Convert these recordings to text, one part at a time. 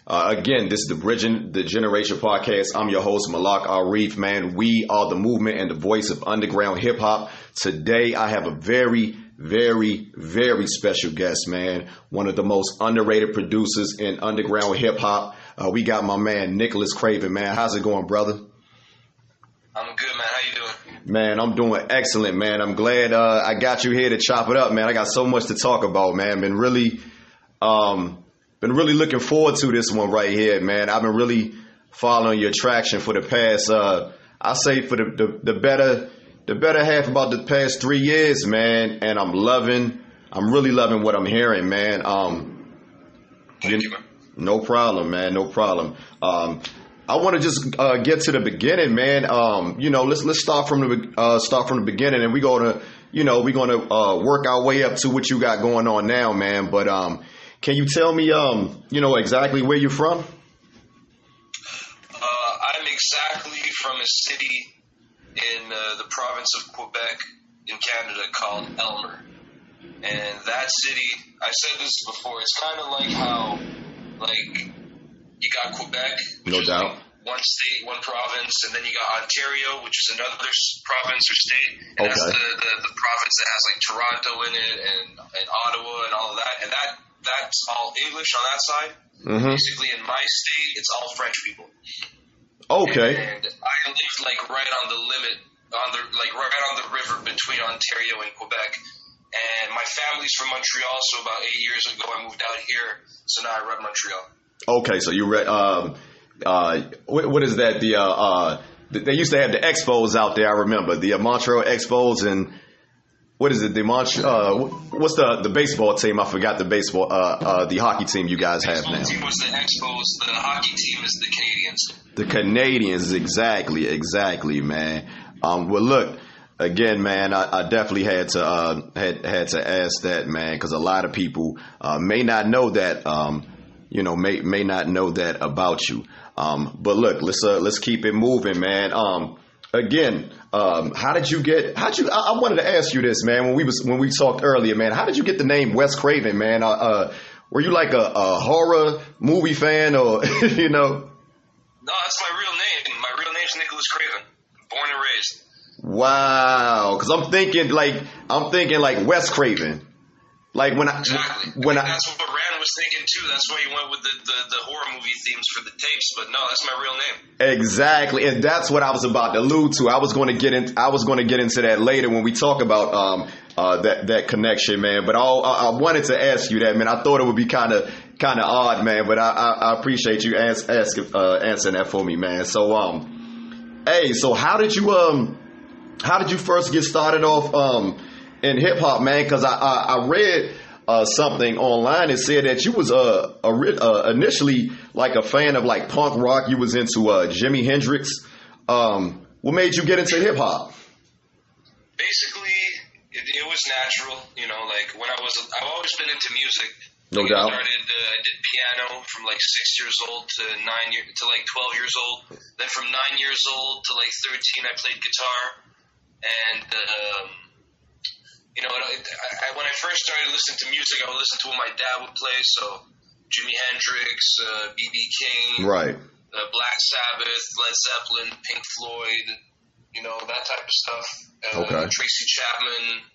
Again, this is the Bridging the Generation podcast. I'm your host, Malak Arif, man. We are the movement and the voice of underground hip hop. Today, I have a very, very, very special guest, man. One of the most underrated producers in underground hip hop. We got my man, Nicholas Craven, man. How's it going, brother? I'm good, man. How you doing? Man, I'm doing excellent, man. I'm glad I got you here to chop it up, man. I got so much to talk about, man. Been really looking forward to this one right here, man. I've been really following your traction for the past, I say for the better half about the past 3 years, man. And I'm really loving what I'm hearing, man. Thank you, man. No problem, man. No problem. I want to just get to the beginning, man. Let's start from the beginning, and we're gonna work our way up to what you got going on now, man. But can you tell me, exactly where you're from? I'm exactly from a city in the province of Quebec in Canada called Elmer. And that city, I said this before, it's kind of like how, you got Quebec, no doubt, one state, one province, and then you got Ontario, which is another province or state. And that's the province that has like Toronto in it and Ottawa and all of that. And that's all English on that side. Mm-hmm. Basically, in my state, it's all French people. Okay. And I lived right on the limit, right on the river between Ontario and Quebec. And my family's from Montreal, so about 8 years ago I moved out here. So now I rep Montreal. Okay, so you read. What is that? They used to have the Expos out there. I remember the Montreal Expos, and what is it? The Montreal. What's the baseball team? I forgot the baseball. The hockey team you guys have now. The team was the Expos. The hockey team is the Canadians. The Canadians, exactly, man. Well, look. Again, man, I definitely had to ask that, man, because a lot of people may not know that, may not know that about you. But look, let's keep it moving, man. Again, how did you get? I wanted to ask you this, man. When we talked earlier, man, how did you get the name Wes Craven, man? Were you like a horror movie fan, or No, that's my real name. My real name's Nicholas Craven. Born and raised. Wow, because I'm thinking like Wes Craven, like exactly. That's what Rand was thinking too. That's why he went with the horror movie themes for the tapes. But no, that's my real name. Exactly, and that's what I was about to allude to. I was going to get into that later when we talk about that connection, man. But I wanted to ask you that, man. I thought it would be kind of odd, man. But I appreciate you answering that for me, man. So hey, so how did you first get started off in hip hop, man? Because I read something online that said that you was initially like a fan of like punk rock. You was into Jimi Hendrix. What made you get into hip hop? Basically, it was natural. I've always been into music. No doubt. I did piano from 6 years old to 12 years old. Then from 9 years old to 13, I played guitar. And when I first started listening to music, I would listen to what my dad would play. So Jimi Hendrix, B.B. King, right, Black Sabbath, Led Zeppelin, Pink Floyd, that type of stuff. Okay. Tracy Chapman,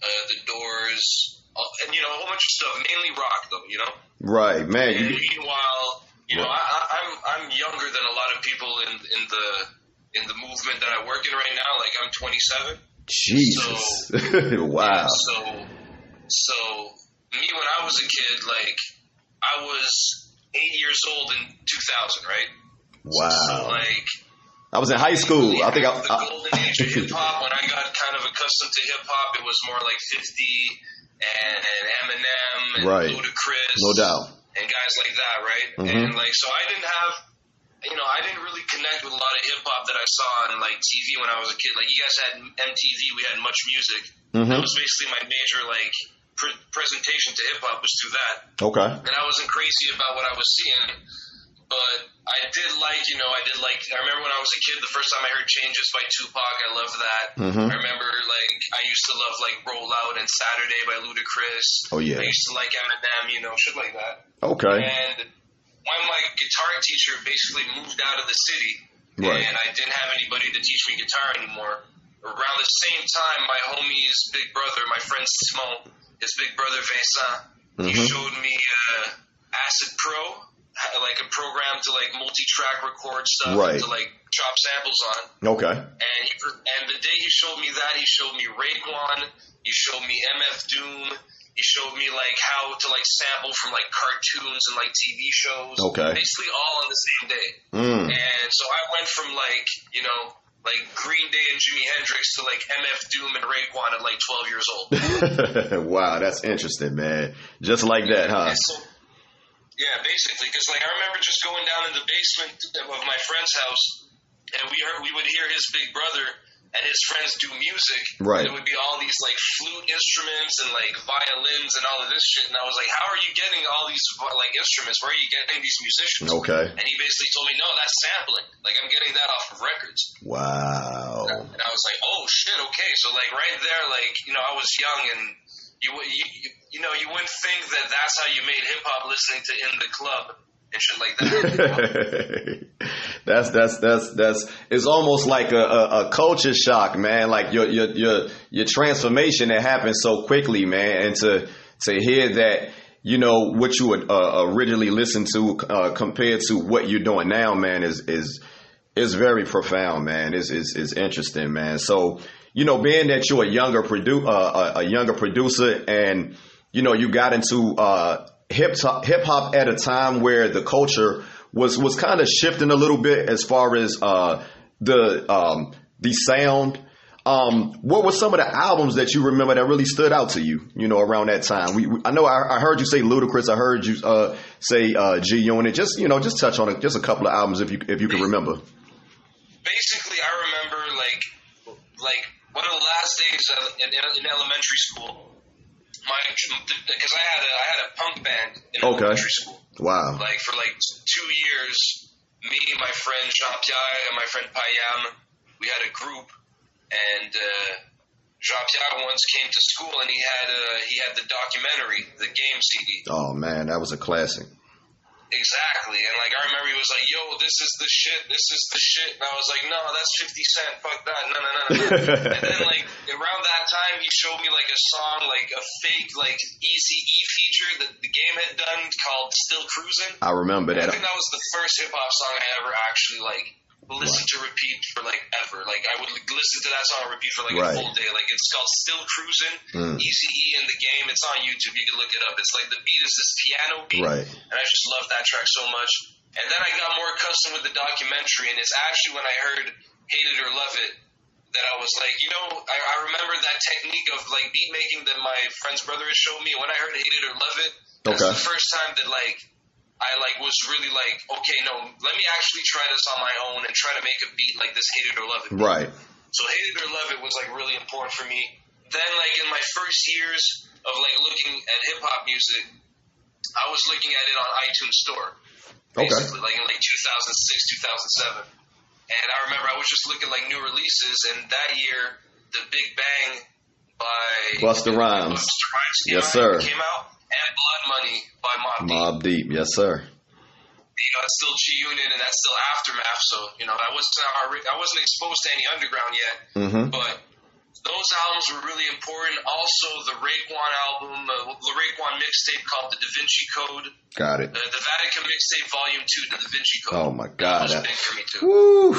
The Doors. And a whole bunch of stuff, mainly rock, though. Right, man. And meanwhile, I'm younger than a lot of people in the movement that I work in right now. I'm 27. Jesus. So, wow. Yeah, so me when I was a kid, I was 8 years old in 2000, right? Wow. So I was in high school. I think the golden age of hip hop. When I got kind of accustomed to hip hop, it was more like 50 and Eminem and right. Ludacris, no doubt, and guys like that, right? Mm-hmm. And so I didn't have, I didn't really connect with a lot of hip hop that I saw on TV when I was a kid. You guys had MTV, we had Much Music. Mm-hmm. That was basically my major presentation to hip hop was through that. Okay. And I wasn't crazy about what I was seeing. But I did I remember when I was a kid, the first time I heard Changes by Tupac, I loved that. Mm-hmm. I remember, I used to love, Roll Out and Saturday by Ludacris. Oh, yeah. I used to like Eminem, shit like that. Okay. And when my guitar teacher basically moved out of the city, right. and I didn't have anybody to teach me guitar anymore. Around the same time, my homie's big brother, my friend Simon, his big brother Vincent, he showed me Acid Pro, like a program to like multi-track record stuff, right. to like chop samples on. Okay. And the day he showed me that, he showed me Raekwon, he showed me MF Doom, he showed me like how to like sample from like cartoons and like TV shows. Okay. Basically all on the same day. And so I went from like, you know, like Green Day and Jimi Hendrix to like MF Doom and Raekwon at like 12 years old. Wow, that's interesting, man. Just like that, huh? So, yeah, basically, because like I remember just going down in the basement of my friend's house, and we would hear his big brother and his friends do music. Right. And it would be all these like flute instruments and like violins and all of this shit. And I was like, how are you getting all these like instruments? Where are you getting these musicians? Okay. And he basically told me, no, that's sampling. Like I'm getting that off of records. Wow. And I was like, oh shit, okay. So like right there, like, you know, I was young and you know, you wouldn't think that that's how you made hip hop, listening to In the Club and shit like that. You know? That's it's almost like a culture shock, man. Like your transformation that happened so quickly, man, and to hear that, you know, what you would originally listen to compared to what you're doing now, man, is very profound, man. Is interesting, man. So, you know, being that you're a younger producer, and you know you got into hip hop at a time where the culture was kind of shifting a little bit as far as the sound. What were some of the albums that you remember that really stood out to you? You know, around that time. I know I heard you say Ludacris. I heard you say G Unit. Just touch on just a couple of albums if you can remember. Basically, I remember like one of the last days in elementary school. Because I had a punk band in elementary school. Wow. Like for like 2 years, me, my friend Jean-Pierre, and my friend Payam, we had a group, and Jean-Pierre once came to school and he had the documentary, the game CD. Oh man, that was a classic. Exactly. And like I remember he was like, yo, this is the shit. And I was like, no, that's 50 Cent, fuck that, no. And then like around that time he showed me like a song, like a fake like Eazy-E feature that the game had done called Still Cruisin'. I remember that. I think that was the first hip hop song I ever actually like listened to repeat for like ever. Like I would listen to that song on repeat for like a full day. Like it's called Still Cruisin', Eazy-E in the Game. It's on YouTube. You can look it up. It's like the beat is this piano beat, and I just love that track so much. And then I got more accustomed with the documentary, and it's actually when I heard Hate It or Love It that I was like, you know, I remember that technique of like beat making that my friend's brother had showed me. When I heard Hate It or Love It, that's the first time that like I like was really like, okay, no, let me actually try this on my own and try to make a beat like this Hate It or Love It beat. Right. So Hate It or Love It was like really important for me. Then like in my first years of like looking at hip hop music, I was looking at it on iTunes Store. Basically, like in like 2006, 2007. And I remember I was just looking like new releases, and that year The Big Bang by Busta Rhymes. Yes, sir. Came out. And Blood Money by Mobb Deep. Yes, sir. You know, it's still G Unit and that's still Aftermath, so you know I wasn't exposed to any underground yet. But those albums were really important. Also, the Raekwon album, the Raekwon mixtape called The Da Vinci Code. Got it. The Vatican mixtape Volume 2, The Da Vinci Code. Oh my God, that was big for me too. Woo!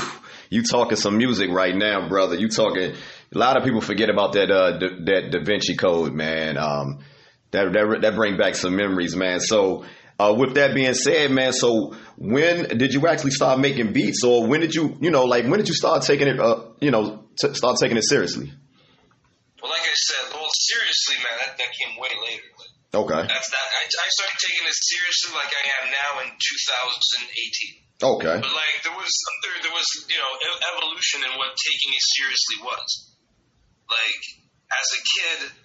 You talking some music right now, brother? You talking? A lot of people forget about that that Da Vinci Code, man. That bring back some memories, man. So with that being said, man, so when did you actually start making beats, or when did you start taking it, start taking it seriously? Well, like I said, seriously, man, that came way later. Okay. I started taking it seriously like I am now in 2018. Okay. But like there was evolution in what taking it seriously was. Like as a kid.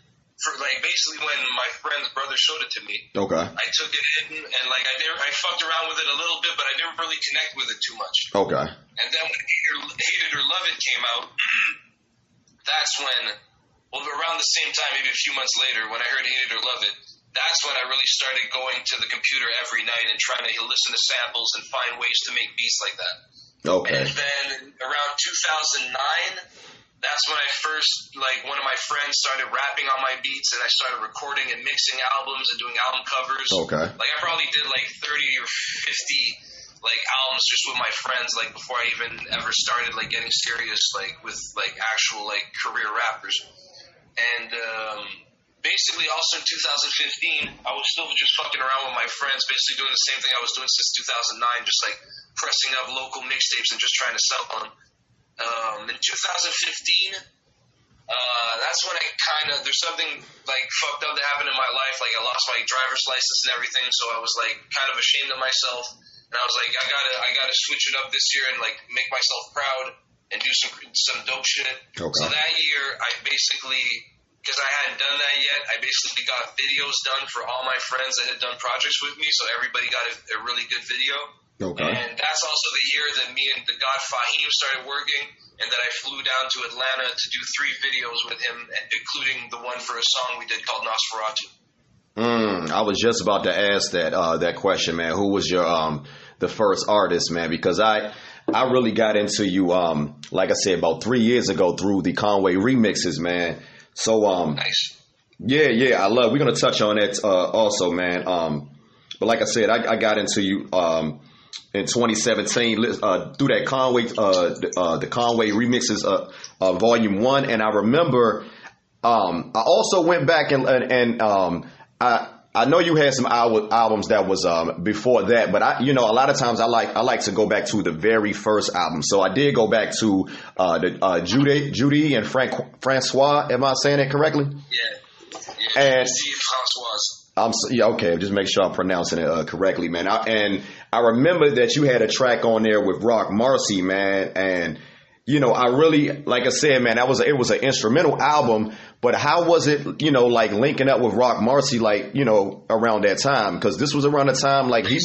For like basically when my friend's brother showed it to me, I took it in and like I fucked around with it a little bit, but I didn't really connect with it too much. Okay. And then when Hate It or Love It came out, that's when, well, around the same time, maybe a few months later, when I heard Hate It or Love It, that's when I really started going to the computer every night and trying to listen to samples and find ways to make beats like that. Okay. And then around 2009, that's when I first, like, one of my friends started rapping on my beats, and I started recording and mixing albums and doing album covers. Okay. Like, I probably did like 30 or 50 like albums just with my friends, like, before I even ever started like getting serious, like, with like actual like career rappers. And basically also in 2015, I was still just fucking around with my friends, basically doing the same thing I was doing since 2009, just like pressing up local mixtapes and just trying to sell them. In 2015, that's when I there's something like fucked up that happened in my life. Like, I lost my driver's license and everything, so I was like kind of ashamed of myself. And I was like, I gotta switch it up this year and like make myself proud and do some dope shit. Okay. So that year, I basically, because I hadn't done that yet, I basically got videos done for all my friends that had done projects with me, so everybody got a really good video. Okay. And that's also the year that me and the God Fahim started working, and that I flew down to Atlanta to do 3 videos with him, including the one for a song we did called Nosferatu. I was just about to ask that question, man. Who was your the first artist, man? Because I really got into you, like I said, about 3 years ago through the Conway Remixes, man. So Nice. Yeah, we're gonna touch on that also, man. But like I said, I got into you in 2017 through that Conway the Conway Remixes Volume 1, and I remember I also went back and I know you had some albums that was before that, but a lot of times I like to go back to the very first album. So I did go back to the Judy and Francois. Am I saying that correctly? Yeah. And Francois. Okay. Just make sure I'm pronouncing it correctly, man. I remember that you had a track on there with Rock Marcy, man, and I really, like I said, man, it was an instrumental album. But how was it, like linking up with Rock Marcy, like, around that time? Because this was around the time, like he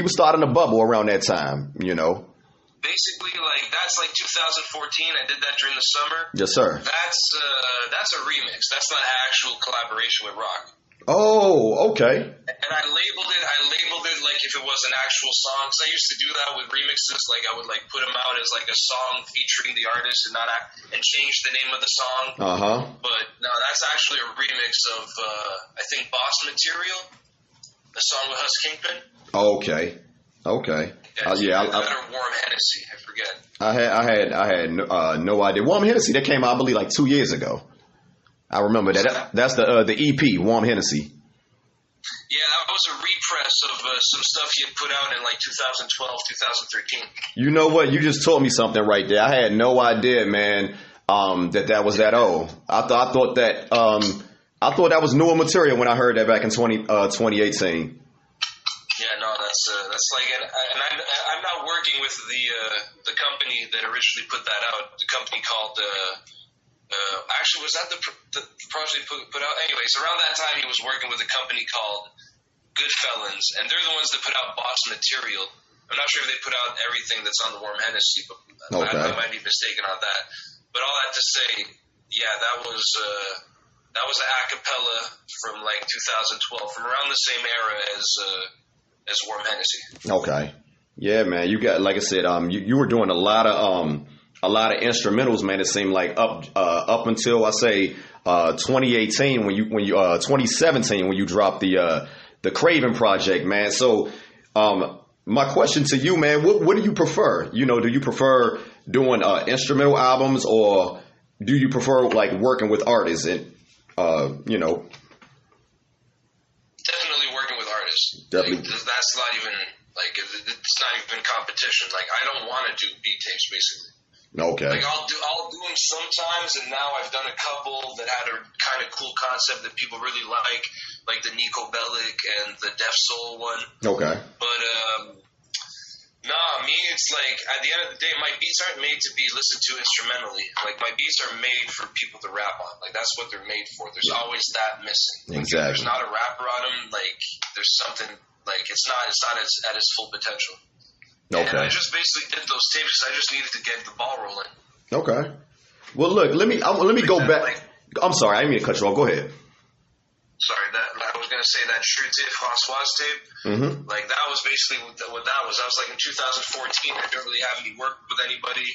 was starting to bubble around that time, Basically, like, that's like 2014. I did that during the summer. Yes, sir. That's a remix. That's not an actual collaboration with Rock. Oh, okay. And I labeled it like if it was an actual song. Because I used to do that with remixes. Like, I would like put them out as like a song featuring the artist and change the name of the song. But no, that's actually a remix of I think Boss Material, the song with Hus Kingpin. Okay. Yeah. Or Warm Hennessy. I forget. I had no idea. Warm Hennessy, that came out, I believe, like 2 years ago. I remember that. That's the EP, Warm Hennessy. Yeah, that was a repress of some stuff he had put out in like 2012, 2013. You know what? You just told me something right there. I had no idea, man, that was that old. I thought that was newer material when I heard that back in 2018. Yeah, no, that's like, and I'm not working with the company that originally put that out. The company called. Actually, was that the project put out? Anyways, around that time, he was working with a company called Goodfellas, and they're the ones that put out Boss Material. I'm not sure if they put out everything that's on the Warm Hennessy, but I might be mistaken on that. But all that to say, yeah, that was an acapella from like 2012, from around the same era as Warm Hennessy. Okay, yeah, man, you got, like I said, you were doing a lot of instrumentals, man. It seemed like up until I say 2018 when you 2017 when you dropped the Craven project, man. So my question to you, man, what do you prefer? Do you prefer doing instrumental albums, or do you prefer like working with artists? And definitely working with artists. Definitely, like, that's not even like it's not even competition. Like, I don't want to do beat tapes, basically. Okay. Like, I'll do them sometimes, and now I've done a couple that had a kind of cool concept that people really like the Nico Bellic and the Def Soul one. Okay. But me, it's like at the end of the day, my beats aren't made to be listened to instrumentally. Like, my beats are made for people to rap on. Like, that's what they're made for. There's always that missing. Like, exactly. If there's not a rapper on them, like, there's something like it's not at its full potential. Okay. And I just basically did those tapes because I just needed to get the ball rolling. Okay. Well, look, let me go back. I'm sorry, I didn't mean to cut you off. Go ahead. Sorry, I was was gonna say that Shruti François tape. Mm-hmm. Like that was basically what that was. I was like in 2014. I didn't really have any work with anybody,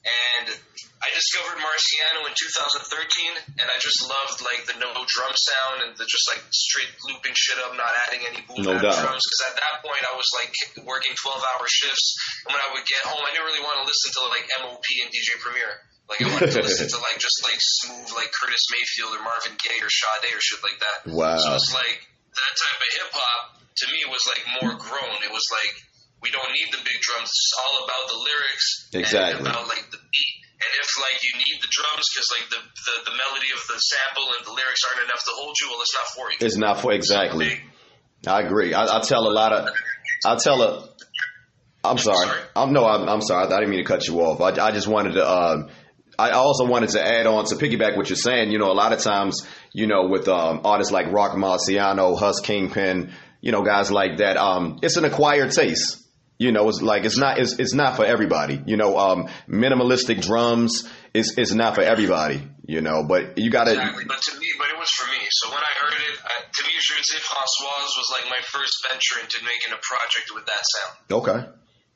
and I discovered Marciano in 2013, and I just loved like the no drum sound and the just like straight looping shit up, not adding any boom drums. Because at that point I was like working 12-hour shifts, and when I would get home, I didn't really want to listen to like MOP and DJ Premier. Like I wanted to listen to like just like smooth like Curtis Mayfield or Marvin Gaye or Sade or shit like that. Wow. So it's like that type of hip hop to me was like more grown. It was like we don't need the big drums. It's all about the lyrics and about like the beat. And if like you need the drums because like the melody of the sample and the lyrics aren't enough to hold you, well, it's not for you. It's not for exactly. I agree. I tell a lot of. I'm sorry. I'm sorry. I didn't mean to cut you off. I just wanted to. I also wanted to add on to piggyback what you're saying. You know, a lot of times, you know, with artists like Rock Marciano, Huss Kingpin, you know, guys like that, it's an acquired taste. You know, it's like it's not for everybody. You know, minimalistic drums is not for everybody. You know, but you gotta. Exactly, but it was for me. So when I heard it, to me, José François was like my first venture into making a project with that sound. Okay.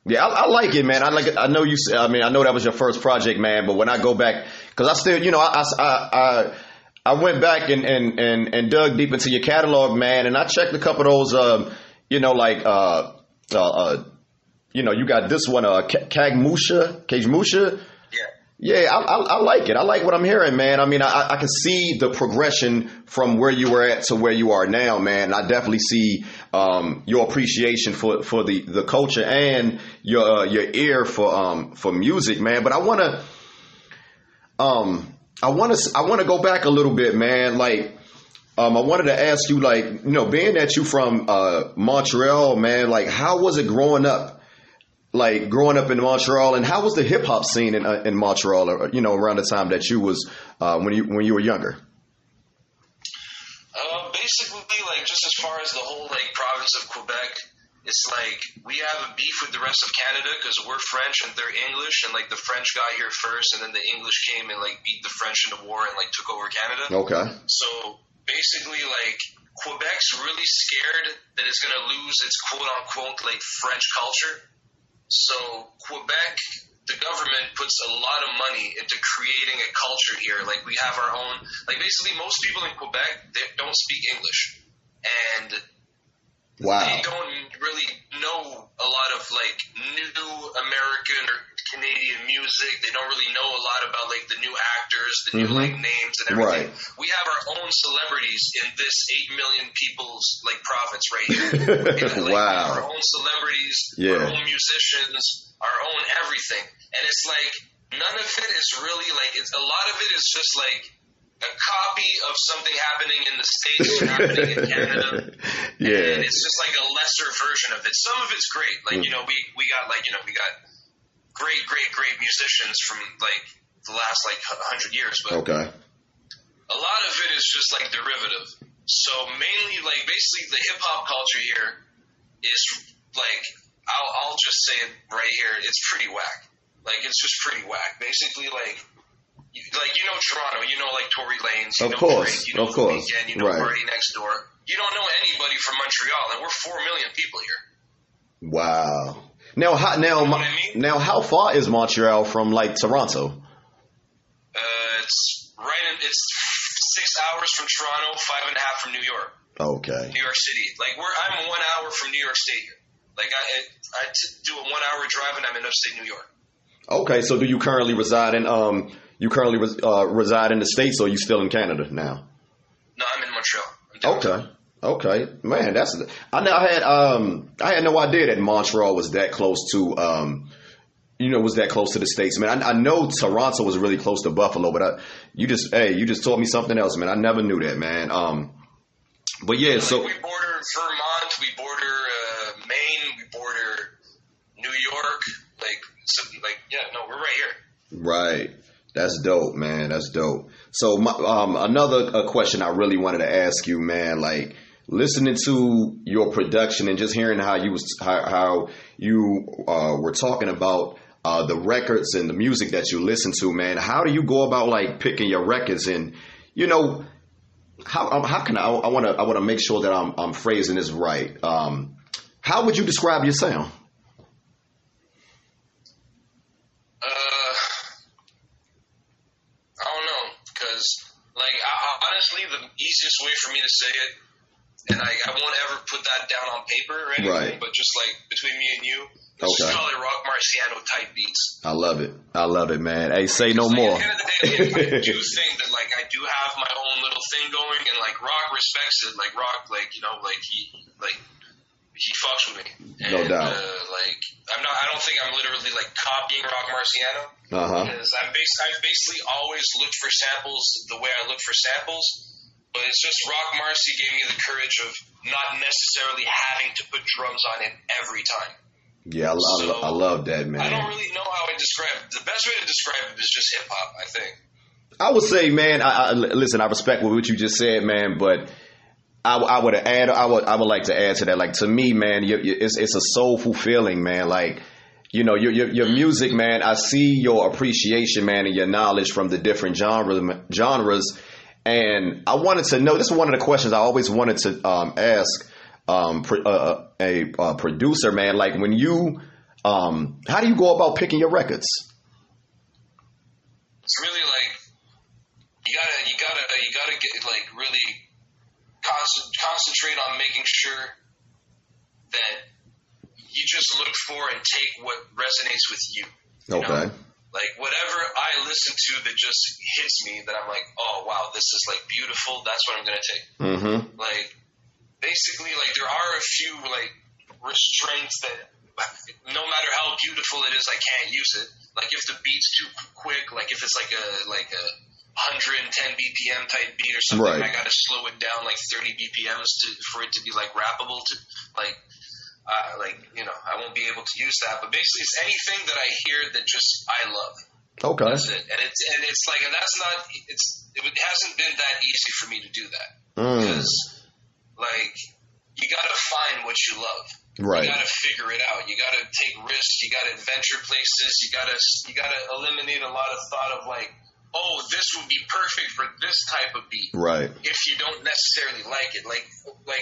Yeah, I like it, man. I like it. I know you. I mean, I know that was your first project, man. But when I go back, because I still, you know, I went back and dug deep into your catalog, man, and I checked a couple of those, you know, like, you know, you got this one, Kagmusha. Yeah, I like it. I like what I'm hearing, man. I mean, I can see the progression from where you were at to where you are now, man. I definitely see your appreciation for the culture and your ear for music, man. But I wanna go back a little bit, man. Like, I wanted to ask you, like, you know, being that you from Montreal, man, like, how was it growing up? Like growing up in Montreal, and how was the hip hop scene in Montreal? Or, you know, around the time that you was when you were younger. Basically, like just as far as the whole like province of Quebec, it's like we have a beef with the rest of Canada because we're French and they're English, and like the French got here first, and then the English came and like beat the French in the war and like took over Canada. Okay. So basically, like Quebec's really scared that it's gonna lose its quote unquote like French culture. So Quebec, the government puts a lot of money into creating a culture here. Like we have our own, like basically most people in Quebec, they don't speak English. And they don't really know a lot of like new American or Canadian music. They don't really know a lot about like the new actors, the new like names and everything. Right. We have our own celebrities in this 8 million people's like province right here. And, like, our own celebrities, our own musicians, our own everything. And it's like none of it is really like a lot of it is just like a copy of something happening in the States happening in Canada. And it's just like a lesser version of it. Some of it's great. Like, you know, we got like, you know, we got great musicians from like the last like 100 years, but a lot of it is just like derivative. So mainly like basically the hip hop culture here is like I'll just say it right here, it's pretty whack. Like it's just pretty whack. Basically like you know Toronto, you know like Tory Lanez, you know Drake, you know The Weeknd, you know Party Next Door. You don't know anybody from Montreal, and we're 4 million people here. Wow. Now, how far is Montreal from like Toronto? It's 6 hours from Toronto, 5.5 from New York. Okay. New York City. Like I'm 1 hour from New York State here. Like I do a 1 hour drive and I'm in upstate New York. Okay, so do you currently reside in reside in the States, or are you still in Canada now? No, I'm in Montreal. Okay, man, I had no idea that Montreal was that close to the States, man. I know Toronto was really close to Buffalo, but you just taught me something else, man. I never knew that, man. But yeah, so we border Vermont, we border Maine, we border New York, we're right here. Right. That's dope, man. That's dope. So another question I really wanted to ask you, man, like listening to your production and just hearing how you were talking about the records and the music that you listen to, man. How do you go about like picking your records? And you know, how can I want to make sure that I'm phrasing this right. How would you describe your sound? I don't know, because like honestly, the easiest way for me to say it, and I won't ever put that down on paper or anything, but just like between me and you, let's just call it rock marciano type beats. I love it, man. Hey, say no more. At the end of the day, I do think that like I do have my own little thing going, and like Rock respects it. Like Rock, like he fucks with me. And, no doubt. I don't think I'm literally like copying Rock Marciano. Because I've basically always looked for samples the way I look for samples. But it's just Rock Marcy gave me the courage of not necessarily having to put drums on it every time. Yeah, I love that, man. I don't really know how I describe it. The best way to describe it is just hip hop, I think. I would say, man, listen, I respect what you just said, man, but I would like to add to that. Like, to me, man, it's a soulful feeling, man. Like, you know, your music, man, I see your appreciation, man, and your knowledge from the different genres. And I wanted to know, this is one of the questions I always wanted to ask a producer, man. Like, when you, how do you go about picking your records? It's really like, you gotta get, like, really concentrate on making sure that you just look for and take what resonates with you. Okay. Know? Like, whatever I listen to that just hits me, that I'm like, oh, wow, this is, like, beautiful, that's what I'm going to take. Mm-hmm. Like, basically, like, there are a few, like, restraints that, no matter how beautiful it is, I can't use it. Like, if the beat's too quick, like, if it's, like a 110 BPM type beat or something, right, I got to slow it down, like, 30 BPMs for it to be, like, rappable to, like, you know, I won't be able to use that, but basically it's anything that I hear that just I love. Okay. That's it. And it's like, and that's not, it hasn't been that easy for me to do that. Because, like, you gotta find what you love. Right. You gotta figure it out. You gotta take risks. You gotta adventure places. You gotta eliminate a lot of thought of, like, oh, this would be perfect for this type of beat. Right. If you don't necessarily like it. Like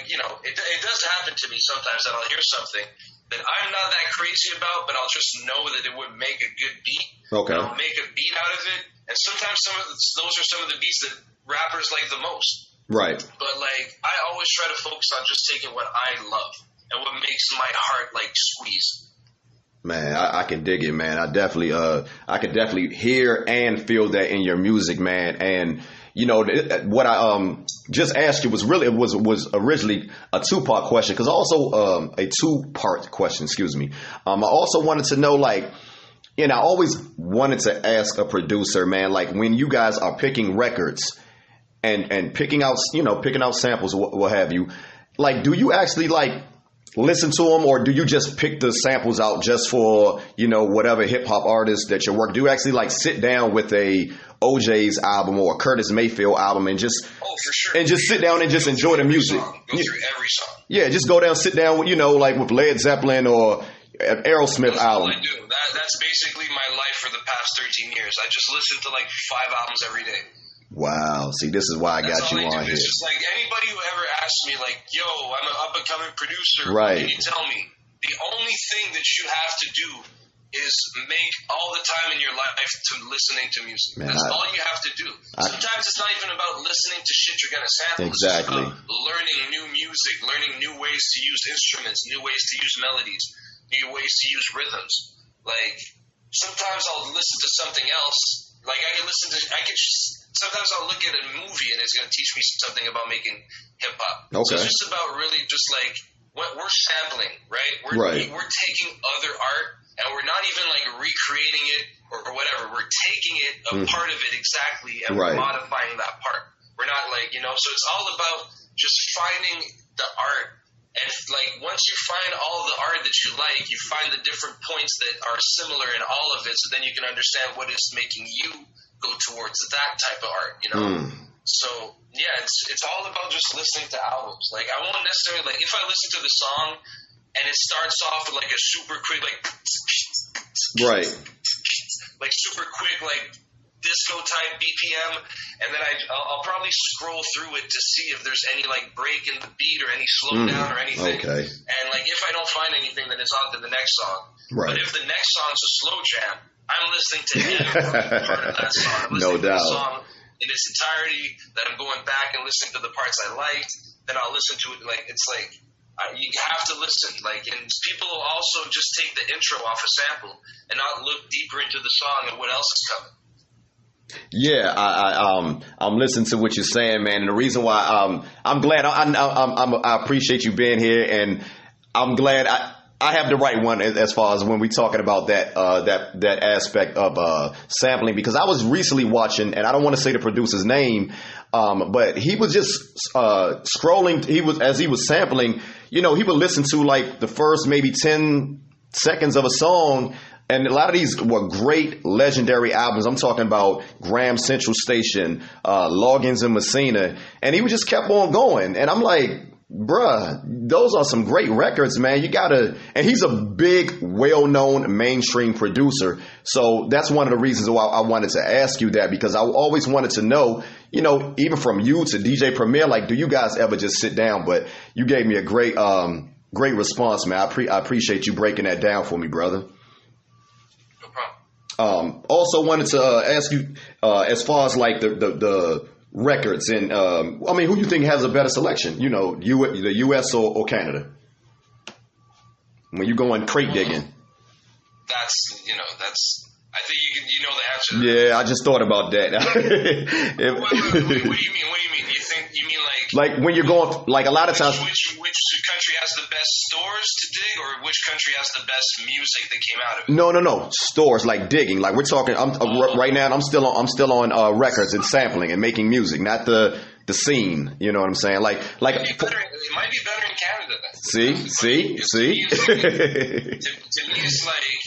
you know, it does happen to me sometimes that I'll hear something that I'm not that crazy about, but I'll just know that it would make a good beat. Okay. And I'll make a beat out of it. And sometimes those are some of the beats that rappers like the most. Right. But, like, I always try to focus on just taking what I love and what makes my heart, like, squeeze. Man, I can dig it, man. I could definitely hear and feel that in your music, man. And, you know, what I just asked you was originally a two-part question, because also a two-part question, excuse me. I also wanted to know, like, and I always wanted to ask a producer, man, like, when you guys are picking records and picking out samples, what have you, like, do you actually, like, listen to them, or do you just pick the samples out just for, you know, whatever hip hop artist that you're working? Do you actually, like, sit down with a OJ's album or a Curtis Mayfield album and just sit down and just enjoy the music? Go through every song. Yeah, just go down, sit down with, you know, like with Led Zeppelin or an Aerosmith album. All I do. That's basically my life for the past 13 years. I just listen to like 5 albums every day. Wow. See, this is why I got you on here. It's just like anybody who ever asks me, like, yo, I'm an up-and-coming producer. Right. What can you tell me? The only thing that you have to do is make all the time in your life to listening to music. Man, that's all you have to do. Sometimes it's not even about listening to shit you're going to sample. Exactly. It's about learning new music, learning new ways to use instruments, new ways to use melodies, new ways to use rhythms. Like, sometimes I'll listen to something else. Like, sometimes I'll look at a movie and it's going to teach me something about making hip-hop. Okay. So it's just about really just, like, we're sampling, right? We're taking other art, and we're not even, like, recreating it or whatever. We're taking it, a part of it exactly, and we're modifying that part. We're not, like, you know, so it's all about just finding the art. And, like, once you find all the art that you like, you find the different points that are similar in all of it, so then you can understand what is making you go towards that type of art, you know? So, yeah, it's all about just listening to albums. Like, I won't necessarily, like, if I listen to the song and it starts off with, like, a super quick, like, super quick, like, disco type BPM, and then I'll probably scroll through it to see if there's any like break in the beat or any slowdown or anything. Okay. And like if I don't find anything, then it's on to the next song. Right. But if the next song's a slow jam, I'm listening to every part of that song. I'm listening to the song in its entirety. Then I'm going back and listening to the parts I liked. Then I'll listen to it like it's like. You have to listen, like, and people will also just take the intro off a sample and not look deeper into the song and what else is coming. Yeah, I'm listening to what you're saying, man, and the reason why I'm glad I appreciate you being here, and I'm glad I have the right one as far as when we're talking about that aspect of sampling, because I was recently watching, and I don't want to say the producer's name, but he was just scrolling. As he was sampling, he would listen to like the first maybe 10 seconds of a song. And a lot of these were great, legendary albums. I'm talking about Graham Central Station, Loggins and Messina. And he just kept on going. And I'm like, bruh, those are some great records, man. You gotta, and he's a big, well-known mainstream producer. So that's one of the reasons why I wanted to ask you that, because I always wanted to know, even from you to DJ Premier, like, do you guys ever just sit down? But you gave me a great response, man. I appreciate you breaking that down for me, brother. Also wanted to ask you, as far as like the records, and who you think has a better selection? The U.S. or Canada? When you're going crate digging. That's. I think you know the answer. Yeah, I just thought about that. What do you mean? What do you mean? You mean like when you're going, like a lot of times. Which country has the best stores to dig, or which country has the best music that came out of it? No. Stores, like digging. Like we're talking. Right now. I'm still on records and sampling and making music, not the scene. You know what I'm saying? Like. It might be better in Canada then. See. To me, it's like.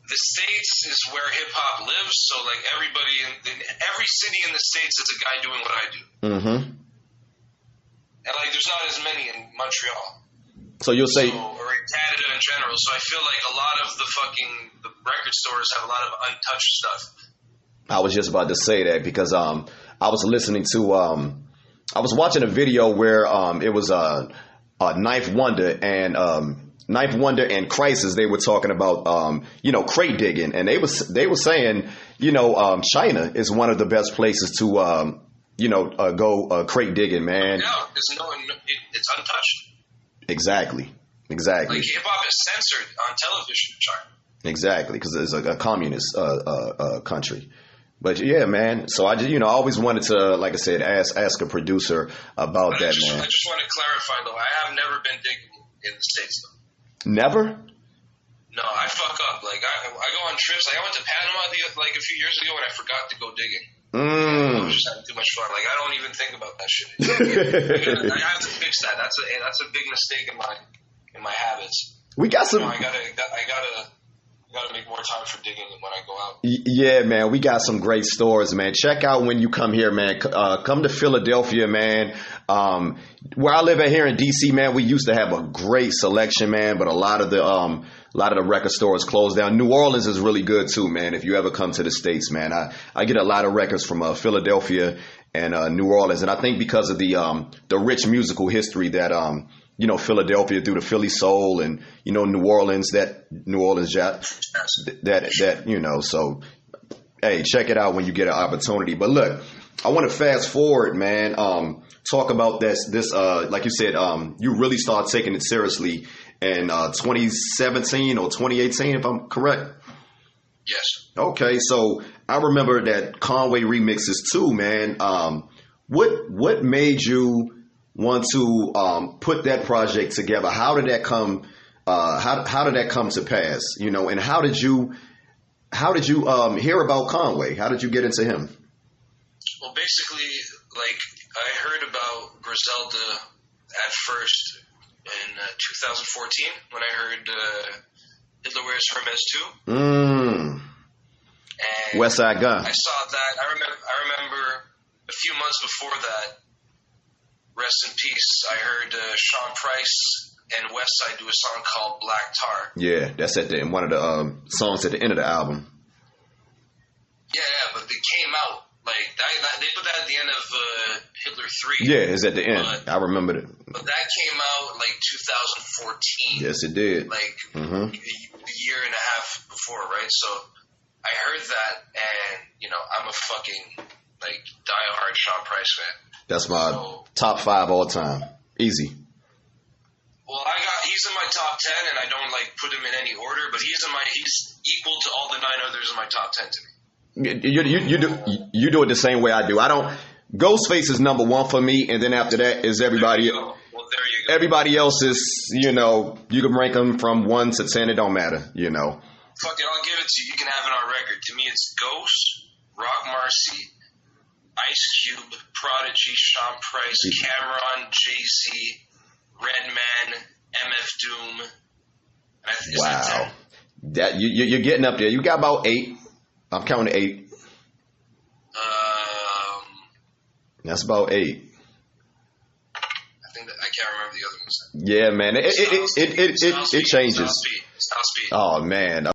The States is where hip hop lives, so like everybody in every city in the States is a guy doing what I do. Mm-hmm. And like there's not as many in Montreal. So you'll say, or in Canada in general. So I feel like a lot of the record stores have a lot of untouched stuff. I was just about to say that because I was listening to I was watching a video where it was Ninth Wonder and Crisis. They were talking about crate digging, and they were saying China is one of the best places to go crate digging, man. No, it's untouched. Exactly. Like hip hop is censored on television in China. Exactly, because it's a communist country. But yeah, man. So I just I always wanted to, like I said, ask a producer about that, man. I just want to clarify though. I have never been digging in the States though. Never? No, I fuck up. Like I go on trips. Like I went to Panama a few years ago and I forgot to go digging. I was just having too much fun. Like I don't even think about that shit. I have to fix that. That's a big mistake in my habits. We got some. I gotta make more time for digging when I go out. Yeah, man, we got some great stores, man. Check out when you come here, man. Come to Philadelphia, man. Where I live at here in DC, man, we used to have a great selection, man, but a lot of the record stores closed down. New Orleans is really good too, man. If you ever come to the States, man, I get a lot of records from Philadelphia and New Orleans, and I think because of the rich musical history that Philadelphia through the Philly soul, and New Orleans so hey, check it out when you get an opportunity. But look, I want to fast forward, man. Talk about this like you said, you really start taking it seriously in 2017 or 2018, if I'm correct. Yes. Okay, so I remember that Conway Remixes too, man. What made you want to put that project together? How did that come? How did that come to pass? And how did you hear about Conway? How did you get into him? Well, basically, like I heard about Griselda at first in 2014 when I heard Hitler Wears Hermes too. And West Side Gun. I saw that. I remember a few months before that. Rest in peace. I heard Sean Price and Westside do a song called Black Tar. Yeah, that's one of the songs at the end of the album. Yeah, but they came out like that. They put that at the end of Hitler 3. Yeah, it's at the end. I remember it. But that came out like 2014. Yes, it did. Like a year and a half before, right? So I heard that, and I'm a fucking like diehard Sean Price fan. That's my top 5 all time. Easy. Well, he's in my top 10, and I don't like put him in any order, but he's equal to all the 9 others in my top 10 to me. You do it the same way I do. I don't. Ghostface is number 1 for me, and then after that is everybody. Well, there you go. Everybody else is, you can rank them from 1 to 10. It don't matter, Fuck it, I'll give it to you. You can have it on record. To me, it's Ghost, Rock Marcy, Ice Cube, Prodigy, Sean Price, Cameron, JC, Redman, MF Doom. And wow, that you're getting up there. You got about 8. I'm counting 8. That's about 8. I think that I can't remember the other ones. Yeah, man, it changes. Stop speed. Oh man.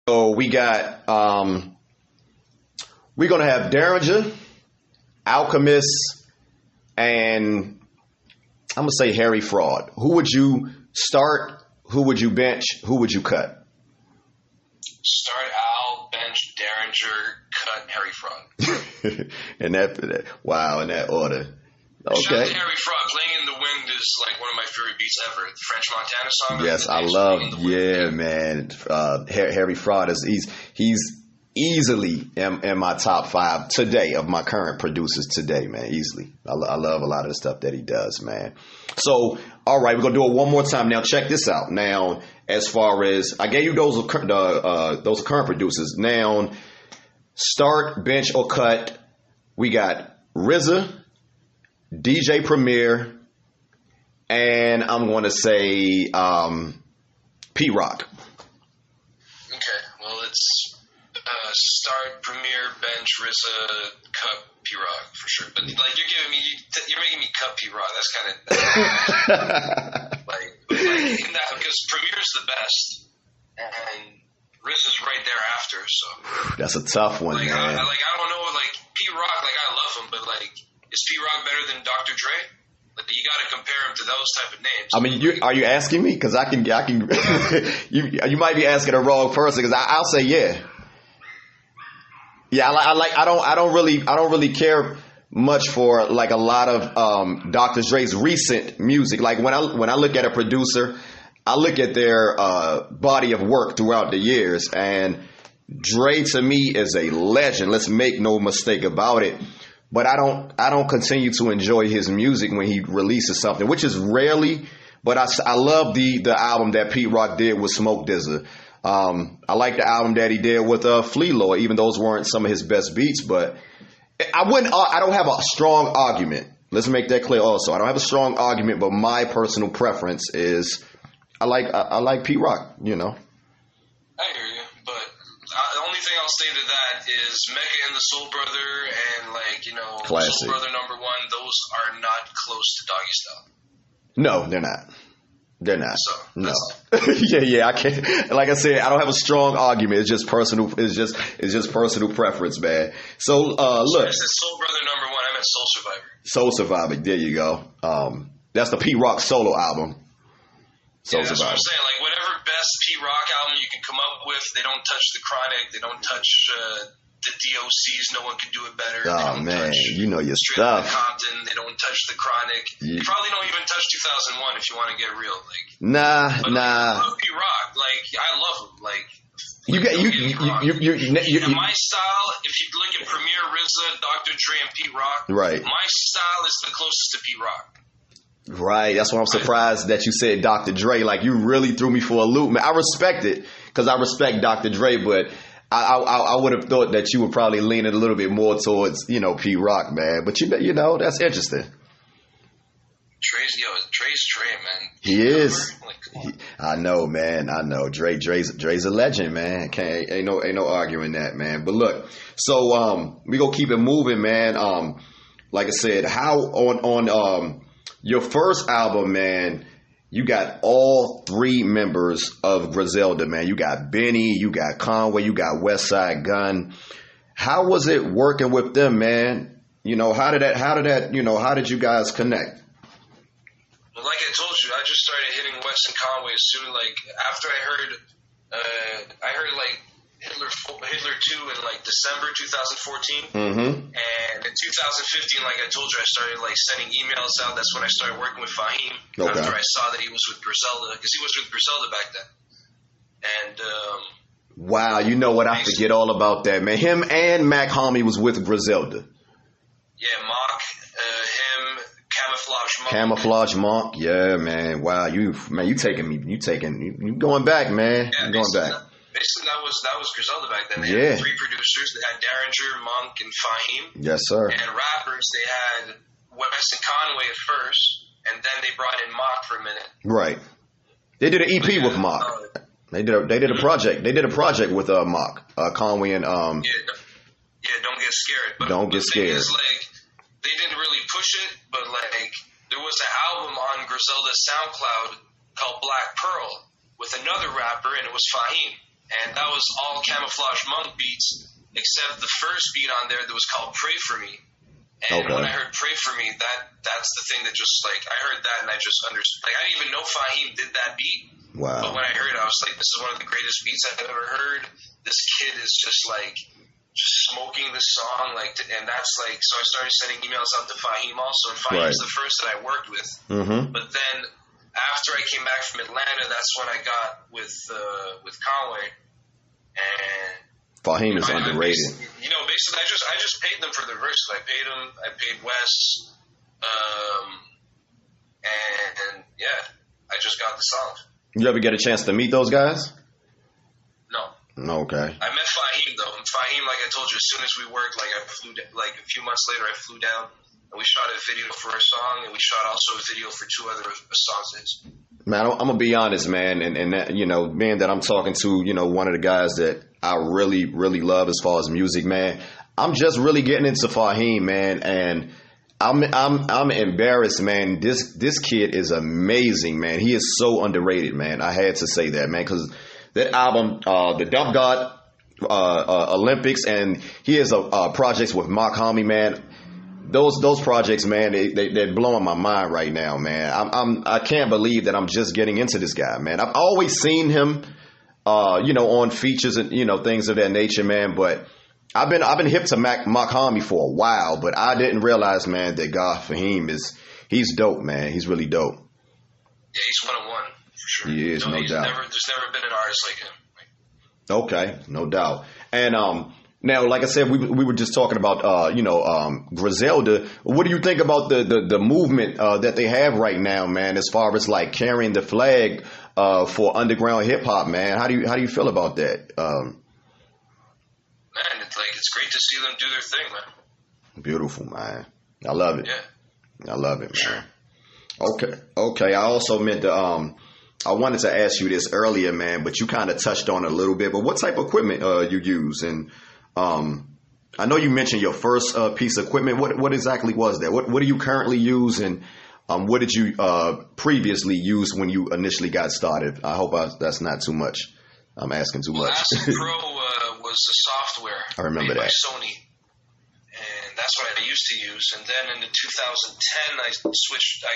So we got we're gonna have Derringer, Alchemist, and I'm gonna say Harry Fraud. Who would you start? Who would you bench? Who would you cut? Start Al, bench Derringer, cut Harry Fraud. And that wow, in that order. Okay. Shout out to Harry Fraud. Playing in the Wind is like one of my favorite beats ever. The French Montana song. Yes, I love. Yeah, man. Harry Fraud is he's easily in my top 5 today of my current producers today, man. Easily. I love a lot of the stuff that he does, man. So, all right, we're gonna do it one more time. Now, check this out. Now, as far as I gave you those current producers. Now, start, bench, or cut. We got RZA, DJ Premier, and I'm going to say P-Rock. Okay, well, it's start, Premier, bench, RZA, cut P-Rock for sure. But like you're making me cut P-Rock. That's kind of like in that, because Premier's the best and RZA's right there after. So that's a tough one, like, man. I don't know, like P-Rock, like I love him, but like is P-Rock better than Dr. Dre? Like, you got to compare him to those type of names. I mean, are you asking me? Because I can. you might be asking the wrong person. Because I'll say yeah. Yeah, I don't really care much for like a lot of Dr. Dre's recent music. Like when I look at a producer, I look at their body of work throughout the years, and Dre to me is a legend. Let's make no mistake about it. But I don't continue to enjoy his music when he releases something, which is rarely. But I love the album that Pete Rock did with Smoke DZA. I like the album that he did with Flea Lord, even those weren't some of his best beats. But I don't have a strong argument. Let's make that clear. Also, I don't have a strong argument, but my personal preference is I like Pete Rock. You know. I hear you, but the only thing I'll say to that is Mecca and the Soul Brother and Classic. Soul Brother #1. Those are not close to Doggy Style. No, they're not. They're not. So, no. yeah. I can't. Like I said, I don't have a strong argument. It's just personal. It's just personal preference, man. So look. I said Soul Brother #1. I meant Soul Survivor. Soul Survivor. There you go. That's the P Rock solo album. Soul That's Survivor. what I'm saying. Like whatever best P Rock album you can come up with, they don't touch the Chronic. They don't touch the DOCs. No one can do it better. Oh man, you know your Straight stuff. Compton. They don't touch the Chronic. Yeah. They probably don't even touch 2001 if you want to get real. Like nah. I love P Rock. Like I love him. Like you in my style, if you look at Premier, RZA, Dr. Dre, and P Rock, right. My style is the closest to P Rock. Right. That's why I'm surprised that you said Dr. Dre. Like, you really threw me for a loop, man. I respect it because I respect Dr. Dre, but I would have thought that you would probably lean it a little bit more towards, P Rock, man. But, that's interesting. Dre's Dre, man. He is. I know, man. I know. Dre's a legend, man. Ain't no arguing that, man. But look, so we gonna keep it moving, man. Like I said, how on your first album, man, you got all 3 members of Griselda, man. You got Benny, you got Conway, you got Westside Gunn. How was it working with them, man? How did you guys connect? Well, like I told you, I just started hitting Wes and Conway as soon, after I heard Hitler 2 in December 2014. Mm-hmm. And in 2015, like I told you, I started sending emails out. That's when I started working with Fahim. Okay. After I saw that he was with Griselda, because he was with Griselda back then. And wow, you know what? I forget all about that, man. Him and Mac Homie was with Griselda. Yeah, Mock, him, Camouflage Monk. Yeah, man. Wow, you going back, man. Yeah, you going back. Basically, that was Griselda back then. They had 3 producers. They had Derringer, Monk, and Fahim. Yes, sir. And rappers, they had Wes and Conway at first, and then they brought in Mock for a minute. Right. They did an EP with Mock. They did a project. They did a project with Mock, Conway, and Don't Get Scared. But Don't Get Scared. The thing is, they didn't really push it, but there was an album on Griselda's SoundCloud called Black Pearl with another rapper, and it was Fahim. and that was all Camouflage Monk beats, except the first beat on there that was called Pray For Me. And when I heard Pray For Me, that's the thing that just, like, I heard that and I just understood. Like, I didn't even know Fahim did that beat. Wow. But when I heard it, I was like, this is one of the greatest beats I've ever heard. This kid is just, like, just smoking the song. Like, and that's, like, so I started sending emails out to Fahim also. And Fahim's the first that I worked with. Mm-hmm. But then after I came back from Atlanta, that's when I got with Conway. And Fahim is underrated. Basically, I just paid them for the verses. I paid Wes, and I just got the songs. You ever get a chance to meet those guys? No. Okay. I met Fahim though. Fahim, like I told you, as soon as we worked, like I flew, like a few months later, I flew down and we shot a video for a song, and we shot also a video for 2 other songs. Man, I'm gonna be honest, man, and that, man, that I'm talking to, one of the guys that I really, really love as far as music, man. I'm just really getting into Fahim, man, and I'm embarrassed, man. This kid is amazing, man. He is so underrated, man. I had to say that, man, because that album, the Dump God Olympics, and he has projects with Mock Homie, man. Those projects, man, they're blowing my mind right now, man. I can't believe that I'm just getting into this guy, man. I've always seen him, on features and things of that nature, man. But I've been hip to Mock Homie for a while, but I didn't realize, man, that God Fahim he's dope, man. He's really dope. Yeah, he's one of one for sure. He is, no doubt. There's never been an artist like him. Okay, no doubt. And now, like I said, we were just talking about, Griselda. What do you think about the movement that they have right now, man, as far as like carrying the flag for underground hip hop, man? How do you feel about that? Man, it's great to see them do their thing, man. Beautiful, man. I love it. Yeah. I love it, man. Sure. Okay. I also meant to I wanted to ask you this earlier, man, but you kind of touched on it a little bit. But what type of equipment you use? And I know you mentioned your first piece of equipment. What exactly was that? What do you currently use, and what did you previously use when you initially got started? I hope that's not too much. I'm asking too much. Acid Pro was the software I remember made that. by Sony, and that's what I used to use. And then in 2010, I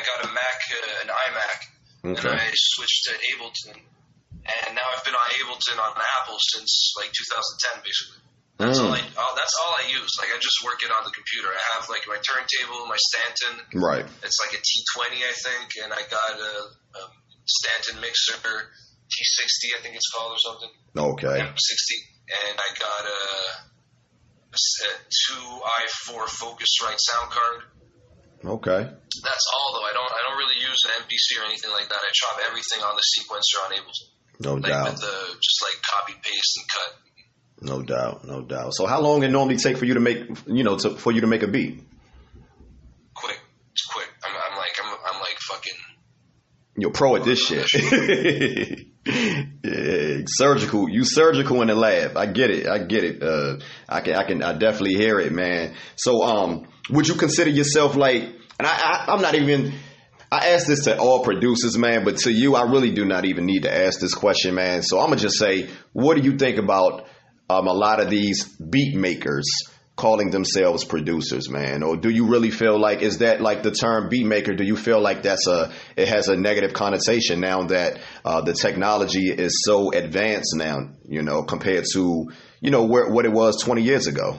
got a Mac, an iMac, and I switched to Ableton. And now I've been on Ableton on Apple since like 2010, basically. That's all I use. Like, I just work it on the computer. I have like my turntable, my Stanton. Right. It's like a T20, I think, and I got a Stanton mixer, T60, I think it's called, or something. Okay. M60, and I got a 2i4 Focusrite sound card. Okay. That's all, though. I don't really use an MPC or anything like that. I chop everything on the sequencer on Ableton. No doubt. With just like copy, paste, and cut. No doubt. So how long it normally take for you to make, for you to make a beat? Quick. It's quick. I'm like fucking. You're pro at this shit. Yeah, surgical. You surgical in the lab. I get it. I definitely hear it, man. So, would you consider yourself like, and I'm not even, I ask this to all producers, man, but to you, I really do not even need to ask this question, man. So I'm going to just say, what do you think about a lot of these beat makers calling themselves producers, man? Or do you really feel like, is that like the term beat maker, do you feel like it has a negative connotation now that the technology is so advanced now, compared to, what it was 20 years ago?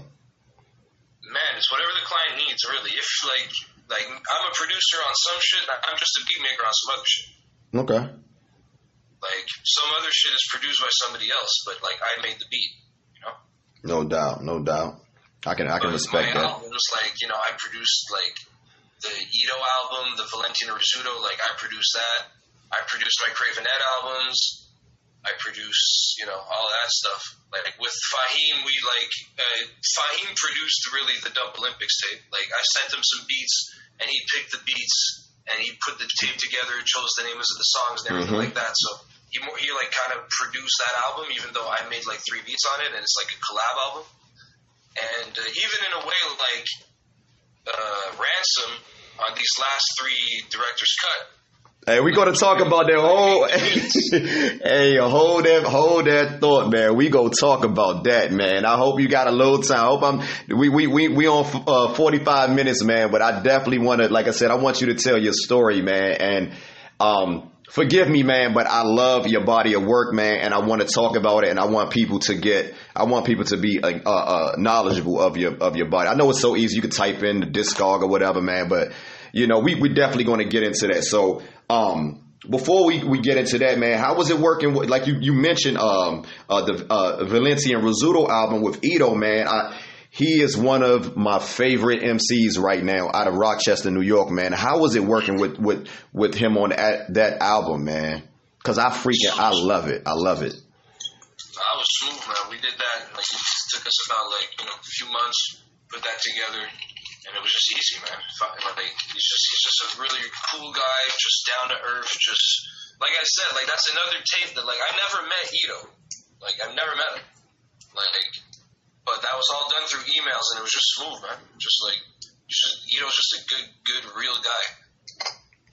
Man, it's whatever the client needs, really. If like I'm a producer on some shit, I'm just a beat maker on some other shit. Okay. Like, some other shit is produced by somebody else, but like I made the beat, No doubt. I can respect that. Albums, like, I produced like the Ito album, the Valentino Rizzuto, like I produced that. I produced my Craven albums. I produce, all that stuff. Like with Fahim, Fahim produced really the Dub Olympics tape. Like, I sent him some beats, and he picked the beats, and he put the tape together, chose the names of the songs and everything like that. So he like kind of produced that album, even though I made like 3 beats on it, and it's like a collab album. And even in a way, like Ransom on these last 3 director's cut, Hey, we're gonna talk about that whole. Hey, hold that thought, man. We gonna talk about that, man. I hope you got a little time. I hope we on 45 minutes, man. But I definitely want to, like I said, I want you to tell your story, man. And forgive me, man, but I love your body of work, man, and I want to talk about it, and I want people to be knowledgeable of your body. I know it's so easy. You can type in the Discog or whatever, man, but we definitely going to get into that. So, before we get into that, man, how was it working? Like you mentioned, the Valencia and Rizzuto album with Ito, man. He is one of my favorite MCs right now out of Rochester, New York, man. How was it working with him on that album, man? Because I love it. I love it. I was smooth, man. We did that. Like, it took us about a few months, put that together, and it was just easy, man. Like, he's just a really cool guy, just down to earth. Just like I said, like that's another tape that I never met Ito. Like I've never met him. But that was all done through emails, and it was just smooth, man. Ito's just a good, real guy.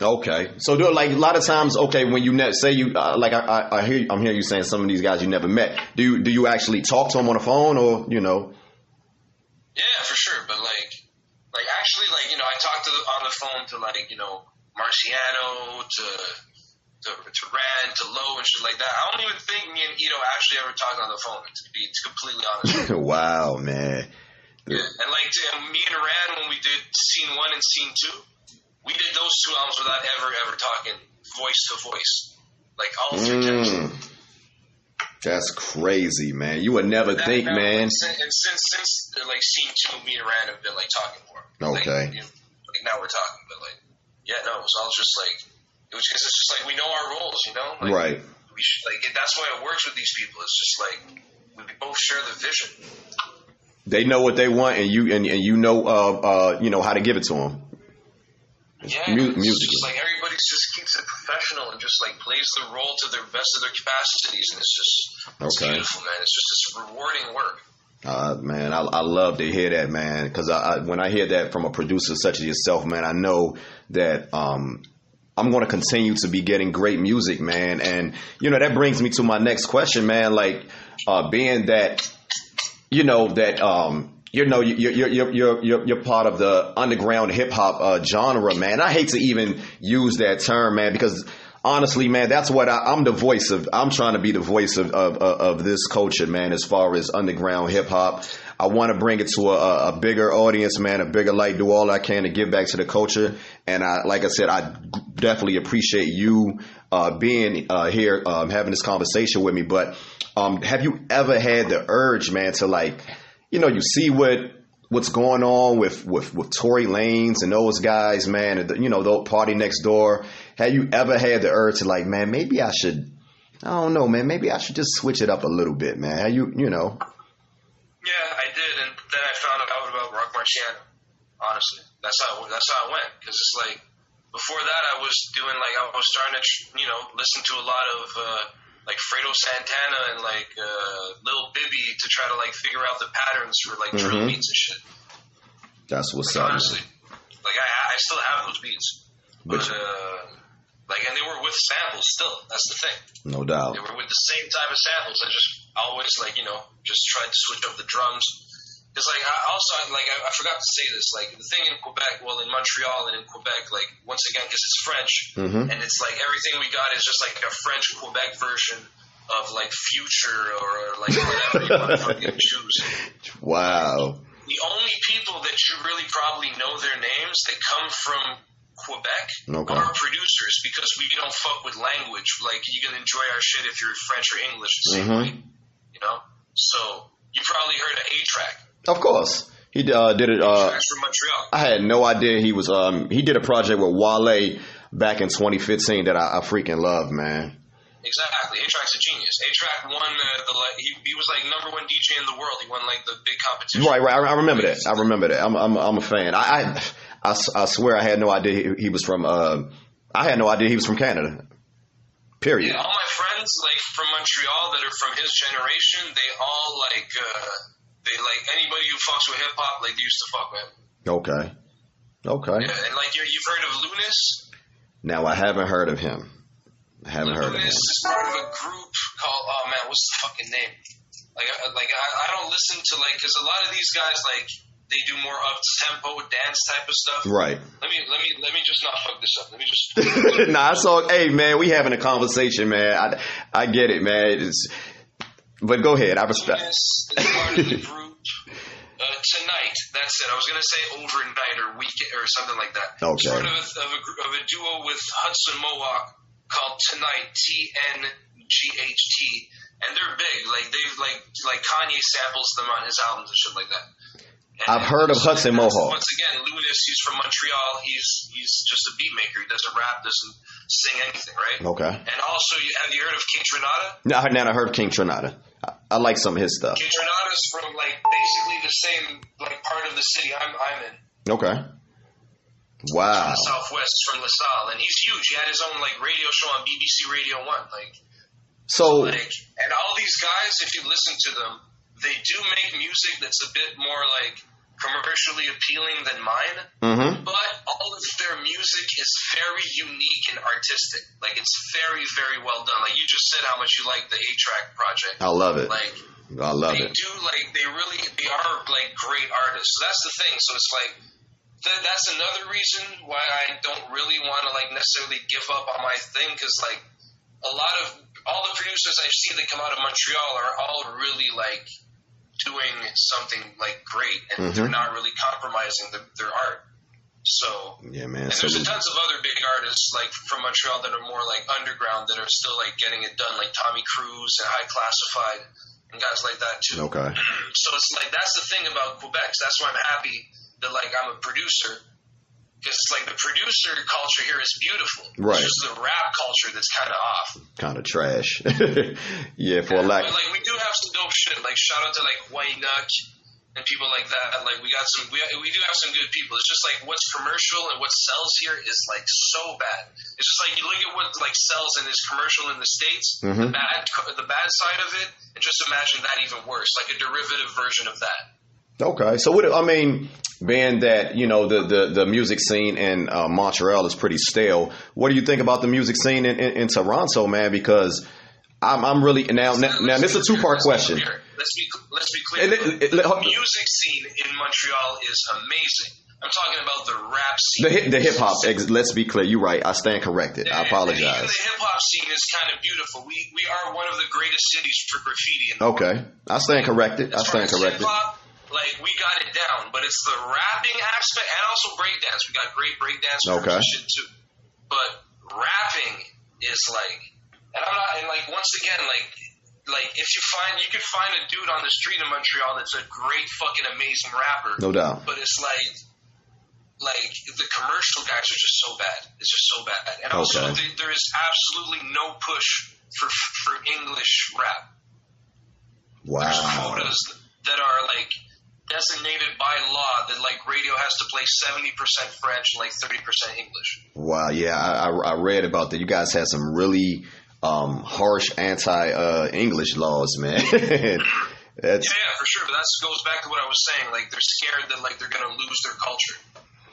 Okay, so a lot of times, when you say you I'm hearing you saying some of these guys you never met. Do you actually talk to them on the phone, or Yeah, for sure. But actually, I talked on the phone to Marciano, to Rand, to Lowe, and shit like that. I don't even think me and Ito actually ever talked on the phone, to be completely honest. Wow, man. Yeah, and me and Rand, when we did Scene 1 and Scene 2, we did those 2 albums without ever talking voice to voice. All through text. That's crazy, man. You would never think, man. Since Scene 2, me and Rand have been talking more. Okay. Now we're talking, but it was all just it was just we know our roles, right. We should, that's why it works with these people. It's just we both share the vision. They know what they want, and you know how to give it to them. Yeah, it's just everybody just keeps it professional and just plays the role to the best of their capacities, and it's beautiful, man. It's just rewarding work. Man, I love to hear that, man, because when I hear that from a producer such as yourself, man, I know that I'm going to continue to be getting great music, man. And, that brings me to my next question, man, being that, you're part of the underground hip hop genre, man. I hate to even use that term, man, because honestly, man, that's what I'm trying to be the voice of this culture, man, as far as underground hip hop. I want to bring it to a bigger audience, man, a bigger light, do all I can to give back to the culture. And like I said, I definitely appreciate you being here, having this conversation with me. But have you ever had the urge, man, to you see what's going on with Tory Lanez and those guys, man, and the Party Next Door? Have you ever had the urge to man, maybe I should, I don't know, man, maybe I should just switch it up a little bit, man? Have you? Yeah, I did, and then I found out about Rock Marciano. Honestly, that's how it went. Because it's before that, I was doing I was starting to listen to a lot of Fredo Santana and Lil Bibby to try to figure out the patterns for drill beats and shit. That's what's up. Honestly, I still have those beats, but and they were with samples still. That's the thing. No doubt. They were with the same type of samples. I just always just tried to switch up the drums. Because I forgot to say this. The thing in Quebec, in Montreal and in Quebec, once again, because it's French, and it's everything we got is just a French Quebec version of Future or whatever you want to fucking choose. Wow. The only people that you really probably know their names that come from Quebec are producers, because we don't fuck with language. You can enjoy our shit if you're French or English the same way, So you probably heard of A-Track. Of course, he did it. A-Track's from Montreal. I had no idea he was. He did a project with Wale back in 2015 that I freaking love, man. Exactly, A-Track's a genius. A-Track won he was #1 DJ in the world. He won the big competition. Right. I remember that. I'm a fan. I swear I had no idea he was from. I had no idea he was from Canada. Period. Yeah, all my friends from Montreal that are from his generation, they all they anybody who fucks with hip hop. They used to fuck with him. Okay. Yeah, and you've heard of Lunis? Now, I haven't heard of him. Lunis is part of a group called, oh man, what's the fucking name? I don't listen to, like, because a lot of these guys, like, they do more up-tempo dance type of stuff. Right. Let me just not fuck this up. Let me just. Nah, I saw. Hey, man, we having a conversation, man. I get it, man. But go ahead. I respect. Lunis is part of the group. Tonight, that's it. I was gonna say overnight or weekend or something like that. Okay. It's part of a duo with Hudson Mohawk called Tonight, TNGHT, and they're big. Like they've like Kanye samples them on his albums and shit like that. And I've heard of Hudson Mohawk. Once again, Lunis, he's from Montreal. He's just a beat maker. He doesn't rap, doesn't sing anything, right? Okay. And also, have you heard of King Trinata? No, I heard of King Trinata. I like some of his stuff. King Trinata's from like basically the same like part of the city I'm in. Okay. Wow. From the Southwest, from LaSalle, and he's huge. He had his own like radio show on BBC Radio 1, like. So like, and all these guys, if you listen to them, they do make music that's a bit more like commercially appealing than mine. Mm-hmm. But all of their music is very unique and artistic. Like it's very, very well done. Like you just said how much you like the 8-track project. I love it. Like I love they it. do like they are like great artists. So that's the thing. So it's like that's another reason why I don't really want to like necessarily give up on my thing because like a lot of all the producers I've seen that come out of Montreal are all really like doing something like great and they're not really compromising their art. So yeah, man. And there's tons of other big artists like from Montreal that are more like underground that are still like getting it done, like Tommy Cruise and High Classified and guys like that too. Okay. So it's like that's the thing about Quebec. So that's why I'm happy that like I'm a producer. Because it's like the producer culture here is beautiful. Right. It's just the rap culture that's kind of off. Kind of trash. Yeah, for a lack. But like we do have some dope shit. Like shout out to like White Nut and people like that. Like we do have some good people. It's just like what's commercial and what sells here is like so bad. It's just like you look at what like sells and is commercial in the States, the bad side of it, and just imagine that even worse, like a derivative version of that. Okay, so what I mean, being that you know the music scene in Montreal is pretty stale, what do you think about the music scene in Toronto, man? Because I'm really now this is a 2-part question. Let's be clear. The music scene in Montreal is amazing. I'm talking about the rap scene. The hip hop. Let's be clear. You're right. I stand corrected. I apologize. Even the hip hop scene is kind of beautiful. We are one of the greatest cities for graffiti. Okay, I stand corrected. Hip-hop, like, we got it down, but it's the rapping aspect and also breakdance. We got great breakdance and shit too. But rapping is like, and I'm not, and like, once again, like if you can find a dude on the street in Montreal that's a great fucking amazing rapper. No doubt. But it's like the commercial guys are just so bad. It's just so bad. And also there is absolutely no push for English rap. Wow. There's quotas that are like designated by law that like radio has to play 70% French and like 30% English. Wow, yeah, I read about that. You guys had some really harsh anti-English laws, man. Yeah, for sure. But that goes back to what I was saying. Like they're scared that like they're gonna lose their culture.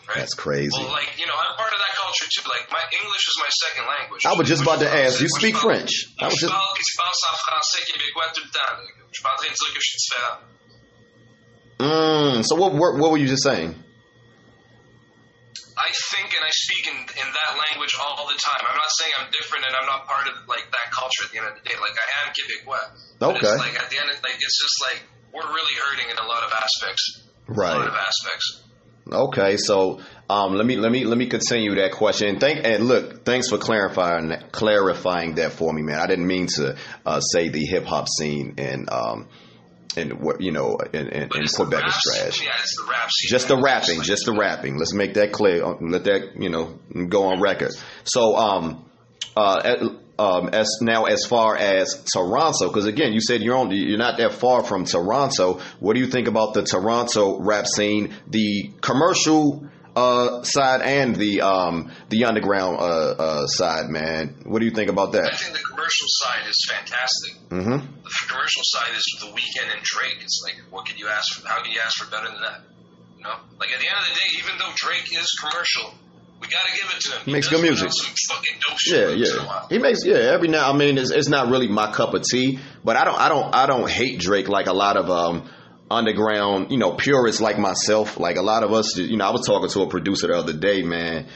Right? That's crazy. Well, like I'm part of that culture too. Like my English is my second language. I was just about to ask. You speak French? Je parle en français québécois tout le temps. Je suis pas en train de dire que je suis différent. So what were you just saying? I think and I speak in that language all the time. I'm not saying I'm different and I'm not part of like that culture at the end of the day. Like I am Québécois. But it's like at the end of like it's just like we're really hurting in a lot of aspects. Right. A lot of aspects. Okay, so let me continue that question. Thanks for clarifying that for me, man. I didn't mean to say the hip hop scene and what in Quebec is trash. Yeah, it's the rap scene. Just the rapping. Let's make that clear. Let that go on record. So as far as Toronto, because again, you said you're not that far from Toronto. What do you think about the Toronto rap scene, the commercial side and the underground side, man? What do you think about that? I think the commercial side is fantastic. Mm-hmm. The commercial side is The Weeknd and Drake. It's like, what can you ask for? How can you ask for better than that? You know, like at the end of the day, even though Drake is commercial, We gotta give it to him. He makes good music. Some fucking dope shit yeah. He makes every now. I mean, it's not really my cup of tea, but I don't hate Drake like a lot of underground, purists like myself. Like a lot of us, I was talking to a producer the other day, man,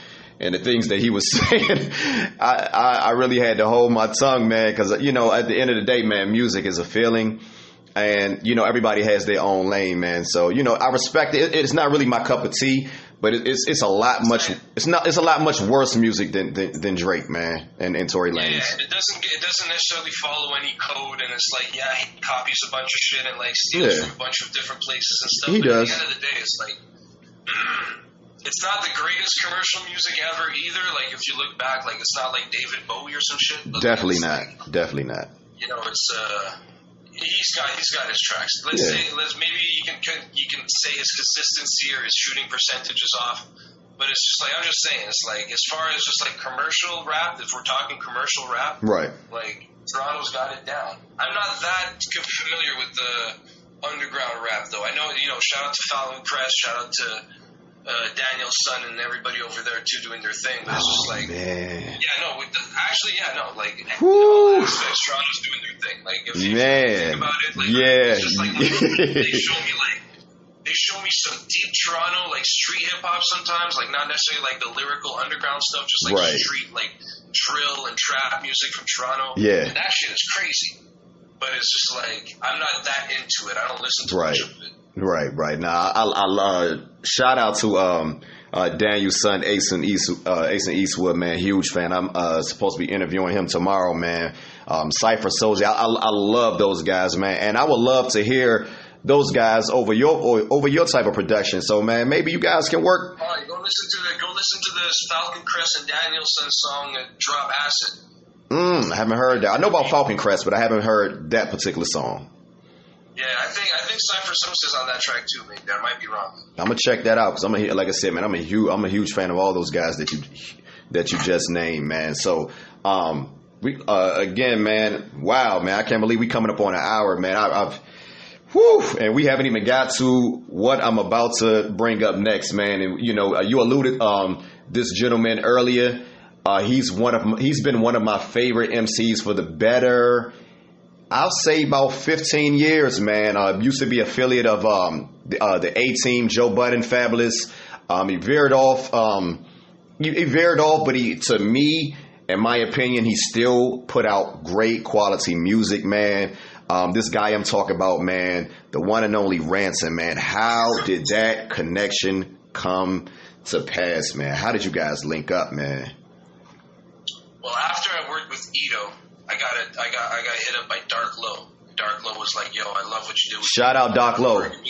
and the things that he was saying, I really had to hold my tongue, man, because at the end of the day, man, music is a feeling. And, everybody has their own lane, man. So, I respect it. It's not really my cup of tea, but it's a lot much worse music than Drake, man, and Tory Lanez. Yeah, it doesn't necessarily follow any code, and it's like, yeah, he copies a bunch of shit and like steals from a bunch of different places and stuff. He but does. At the end of the day, it's like it's not the greatest commercial music ever either. Like if you look back, like it's not like David Bowie or some shit. Definitely not. Definitely not. It's He's got his tracks. Maybe you can say his consistency or his shooting percentage is off, but it's just like I'm just saying. It's like as far as just like commercial rap, if we're talking commercial rap, right? Like Toronto's got it down. I'm not that familiar with the underground rap though. I know shout out to Falcon Crest, shout out to Daniel's son and everybody over there too doing their thing. But it's just like, man. Toronto's doing their thing. Like if you think about it, like it's just like they show me some deep Toronto like street hip hop sometimes, like not necessarily like the lyrical underground stuff, just like street like drill and trap music from Toronto. Yeah, and that shit is crazy. But it's just like I'm not that into it. I don't listen to much of it. Right. Now, I shout out to Daniel's son, Asen Eastwood, man. Huge fan. I'm supposed to be interviewing him tomorrow, man. Cypher Soldier. I love those guys, man, and I would love to hear those guys over your type of production. So, man, maybe you guys can work. All right, go listen to this Falcon Crest and Danielson song, "Drop Acid." I haven't heard that. I know about Falcon Crest, but I haven't heard that particular song. Yeah, I think Cypher Solstice on that track too, maybe. I might be wrong. I'm gonna check that out because like I said, man, I'm a huge fan of all those guys that you just named, man. So we again, man, wow, man, I can't believe we coming up on an hour, man. And we haven't even got to what I'm about to bring up next, man. And you alluded this gentleman earlier. He's been one of my favorite MCs for the better, I'll say about 15 years, man. Used to be affiliate of the A-Team, Joe Budden, Fabulous. He veered off. He veered off, but to me, in my opinion, he still put out great quality music, man. This guy I'm talking about, man, the one and only Ransom, man. How did that connection come to pass, man? How did you guys link up, man? Well, after I worked with Ito, I got hit up by Dark Low. Dark Low was like, "Yo, I love what you do." Shout out Dark Low. And me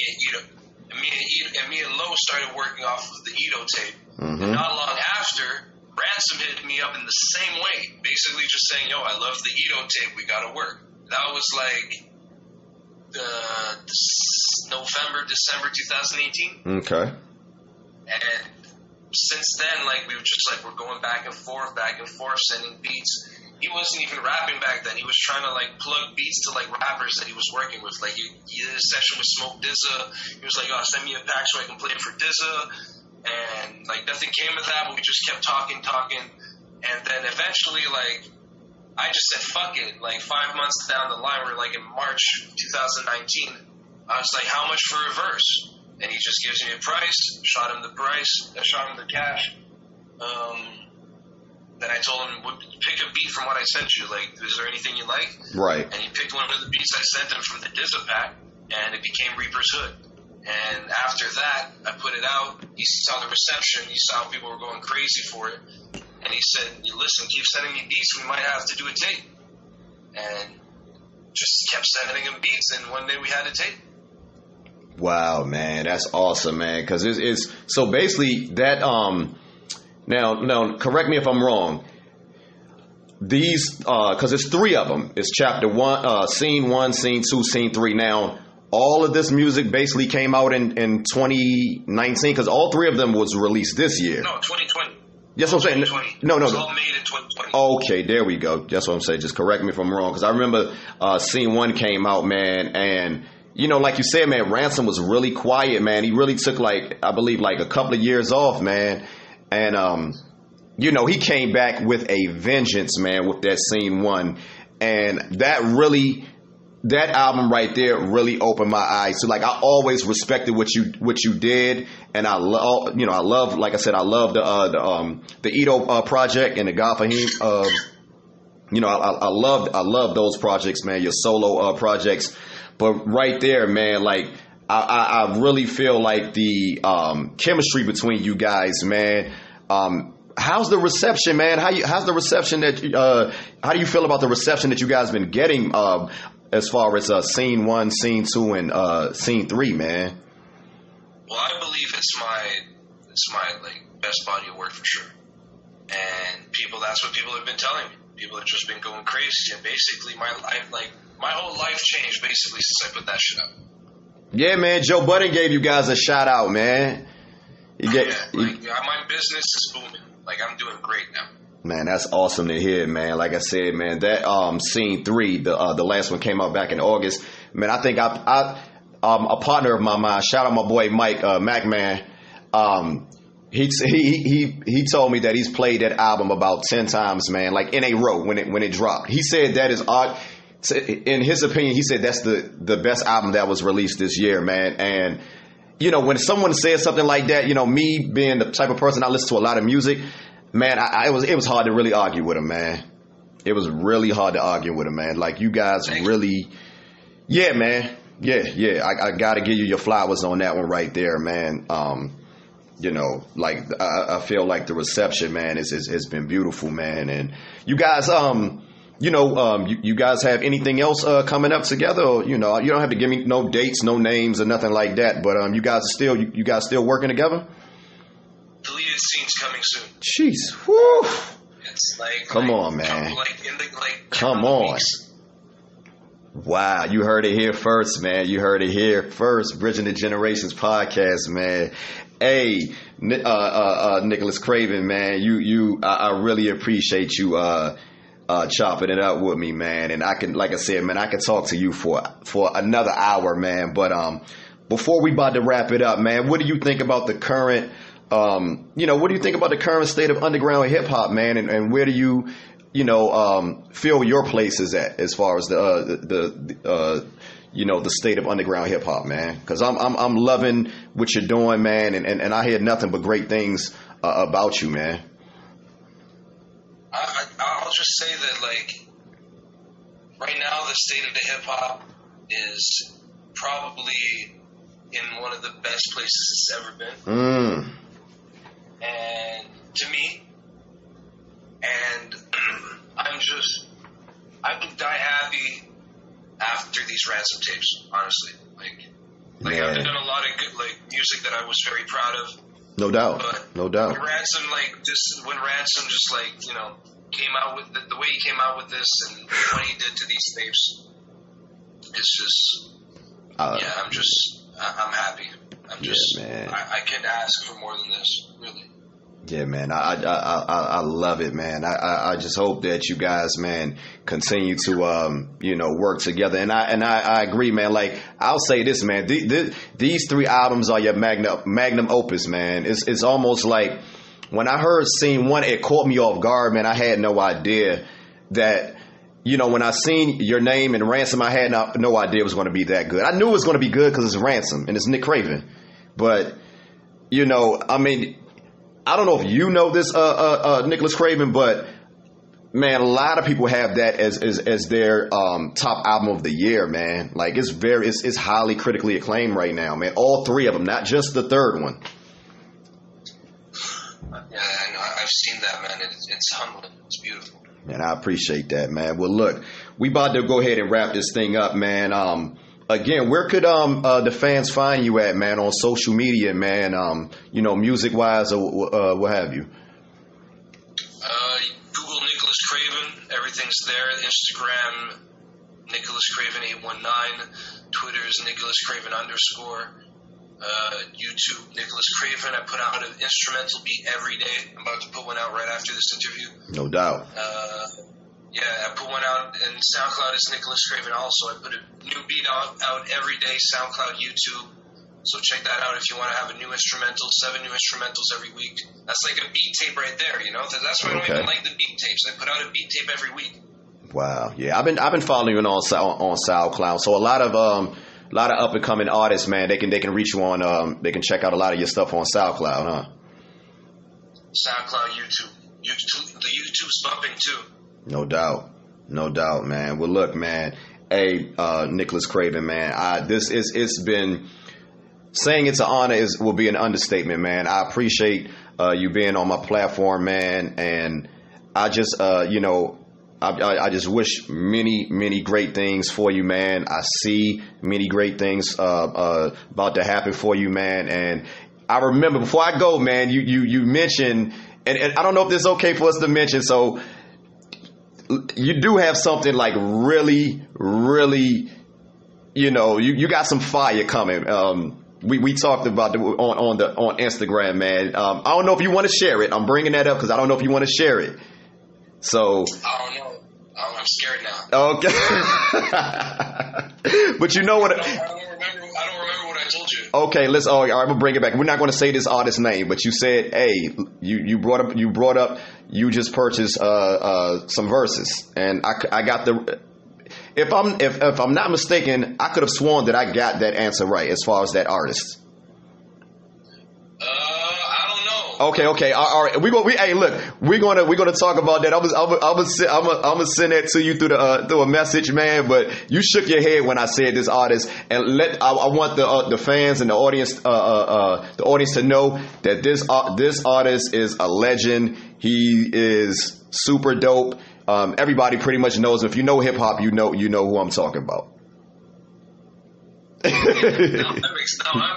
and Low started working off of the Ito tape. Mm-hmm. And not long after, Ransom hit me up in the same way, basically just saying, "Yo, I love the Ito tape. We gotta work." That was like November, December 2018. Okay. And since then, like, we were just like, we're going back and forth, sending beats. He wasn't even rapping back then. He was trying to like plug beats to like rappers that he was working with. Like he did a session with Smoke Dizza. He was like, "Oh, send me a pack so I can play it for Dizza." And like nothing came of that, but we just kept talking. And then eventually, like, I just said, "Fuck it." Like 5 months down the line, we're like in March 2019. I was like, "How much for a verse?" And he just gives me a price. Shot him the price. I shot him the cash. Then I told him, pick a beat from what I sent you. Like, is there anything you like? Right. And he picked one of the beats I sent him from the Dizza pack, and it became Reaper's Hood. And after that, I put it out. He saw the reception. He saw people were going crazy for it. And he said, "Listen, keep sending me beats. We might have to do a tape." And just kept sending him beats, and one day we had a tape. Wow, man, that's awesome, man. Because it's so basically that Now, correct me if I'm wrong. These, because it's three of them. It's chapter 1, scene 1, scene 2, scene 3. Now, all of this music basically came out in 2019, because all three of them was released this year. No, 2020. That's what I'm saying. No. It was all made in 2020. Okay, there we go. That's what I'm saying. Just correct me if I'm wrong, because I remember scene 1 came out, man, and like you said, man, Ransom was really quiet, man. He really took I believe a couple of years off, man. And you know, he came back with a vengeance, man, with that Scene 1. And that album right there really opened my eyes. So like I always respected what you did, and I love like I said, I love the Ito project and the God Fahim. You know, I love those projects, man. Your solo projects, but right there, man, like I really feel like the chemistry between you guys, man. How's the reception, man? How's the reception how do you feel about the reception that you guys been getting as far as Scene 1, Scene 2, and Scene 3, man? Well, I believe it's my like best body of work for sure. And that's what people have been telling me. People have just been going crazy, and basically my whole life changed basically since I put that shit up. Yeah, man. Joe Budden gave you guys a shout out, man. My business is booming. Like, I'm doing great now. Man, that's awesome to hear, man. Like I said, man, that Scene 3, the last one came out back in August. Man, I think I a partner of mine, shout out my boy Mike MacMan. He told me that he's played that album about 10 times, man, like in a row when it dropped. He said that is odd. In his opinion, he said that's the best album that was released this year, man. And you know, when someone says something like that, you know, me being the type of person I listen to a lot of music, man, it was hard to really argue with him, man. It was really hard to argue with him, man. Like, you guys really, yeah, man. Yeah. I got to give you your flowers on that one right there, man. You know, like, I feel like the reception, man, has been beautiful, man. And you guys, you know, you guys have anything else coming up together? Or, you know, you don't have to give me no dates, no names, or nothing like that. But you guys still working together? Deleted Scenes coming soon. Jeez, whoo! It's like, come on, man. Come on. Weeks. Wow, you heard it here first, man. You heard it here first. Bridging the Generations podcast, man. Hey, Nicholas Craven, man. I really appreciate you chopping it up with me, man. And I can, like I said, man, I can talk to you for another hour, man. But before we about to wrap it up, man, what do you think about the current, what do you think about the current state of underground hip hop, man? And where do you, feel your place is at as far as the state of underground hip hop, man? Because I'm loving what you're doing, man, and I hear nothing but great things about you, man. I'll just say that, like, right now the state of the hip hop is probably in one of the best places it's ever been. And to me, and I've been die happy after these Ransom tapes, honestly. Like I've done a lot of good, like, music that I was very proud of. No doubt. But no doubt. When Ransom just came out with the way he came out with this and what he did to these tapes, it's just I'm happy. Man. I can't ask for more than this, really. Yeah, man. I love it, man. I just hope that you guys, man, continue to work together. And I agree, man. Like, I'll say this, man. These 3 albums are your magnum opus, man. It's almost like when I heard Scene 1, it caught me off guard, man. I had no idea that, when I seen your name and Ransom, I had no idea it was going to be that good. I knew it was going to be good because it's Ransom and it's Nick Craven. But, I mean, I don't know if you know this, Nicholas Craven, but, man, a lot of people have that as their top album of the year, man. Like, it's highly critically acclaimed right now, man. All 3 of them, not just the 3rd one. Yeah, I know. I've seen that, man. It's humbling. It's beautiful. Man, I appreciate that, man. Well, look, we about to go ahead and wrap this thing up, man. Again, where could the fans find you at, man, on social media, man? Music-wise or what have you? Google Nicholas Craven. Everything's there. Instagram, Nicholas Craven 819. Twitter's Nicholas Craven _. YouTube, Nicholas Craven. I put out an instrumental beat every day. I'm about to put one out right after this interview. No doubt. I put one out, and SoundCloud is Nicholas Craven also. I put a new beat out every day, SoundCloud, YouTube, So check that out if you want to have a new instrumental, 7 new instrumentals every week. That's like a beat tape right there, you know? That's why I don't even like the beat tapes. I put out a beat tape every week. Wow. Yeah, I've been following you on SoundCloud. So a lot of up and coming artists, man, they can reach you on they can check out a lot of your stuff on SoundCloud, huh? SoundCloud, YouTube. The YouTube's bumping too. No doubt, man. Well, look, man. Hey, Nicholas Craven, man. It's been saying it's an honor will be an understatement, man. I appreciate you being on my platform, man, and I just I just wish many great things for you, man. I see many great things about to happen for you, man. And I remember before I go, man, you mentioned, and I don't know if this is okay for us to mention, so you do have something like really, you got some fire coming. We talked about on Instagram, man. I don't know if you want to share it. I'm bringing that up because I don't know if you want to share it. So I don't know. I'm scared now. Okay. But you know what? I don't remember what I told you. Okay, all right, I'm gonna bring it back. We're not gonna say this artist's name, but you said, hey, you brought up you just purchased some verses, and I got the. If I'm not mistaken, I could have sworn that I got that answer right as far as that artist. I don't know. Okay. All right. Hey, look, we're gonna talk about that. I'm gonna send that to you through a message, man. But you shook your head when I said this artist, and I want the fans and the audience to know that this artist is a legend. He is super dope. Everybody pretty much knows him. If you know hip hop, you know who I'm talking about. Now I'm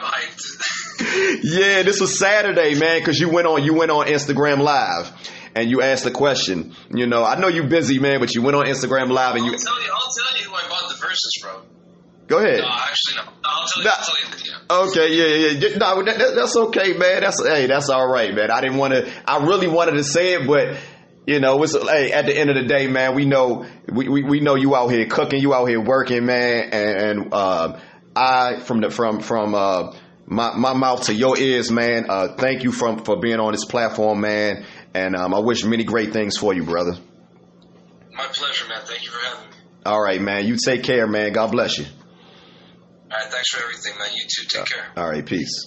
hyped. Yeah, this was Saturday, man, because you went on Instagram Live and you asked the question. You know, I know you're busy, man, but you went on Instagram Live and I'll tell you who I bought the verses from. Go ahead. No, actually, no. I'll tell you. Yeah. Okay, yeah. No, that's okay, man. That's all right, man. I really wanted to say it, but you know, at the end of the day, man, we know you out here cooking, you out here working, man, and I from my mouth to your ears, man. Thank you for being on this platform, man, and I wish many great things for you, brother. My pleasure, man. Thank you for having me. All right, man. You take care, man. God bless you. All right, thanks for everything, man. You too. Take care. All right, peace.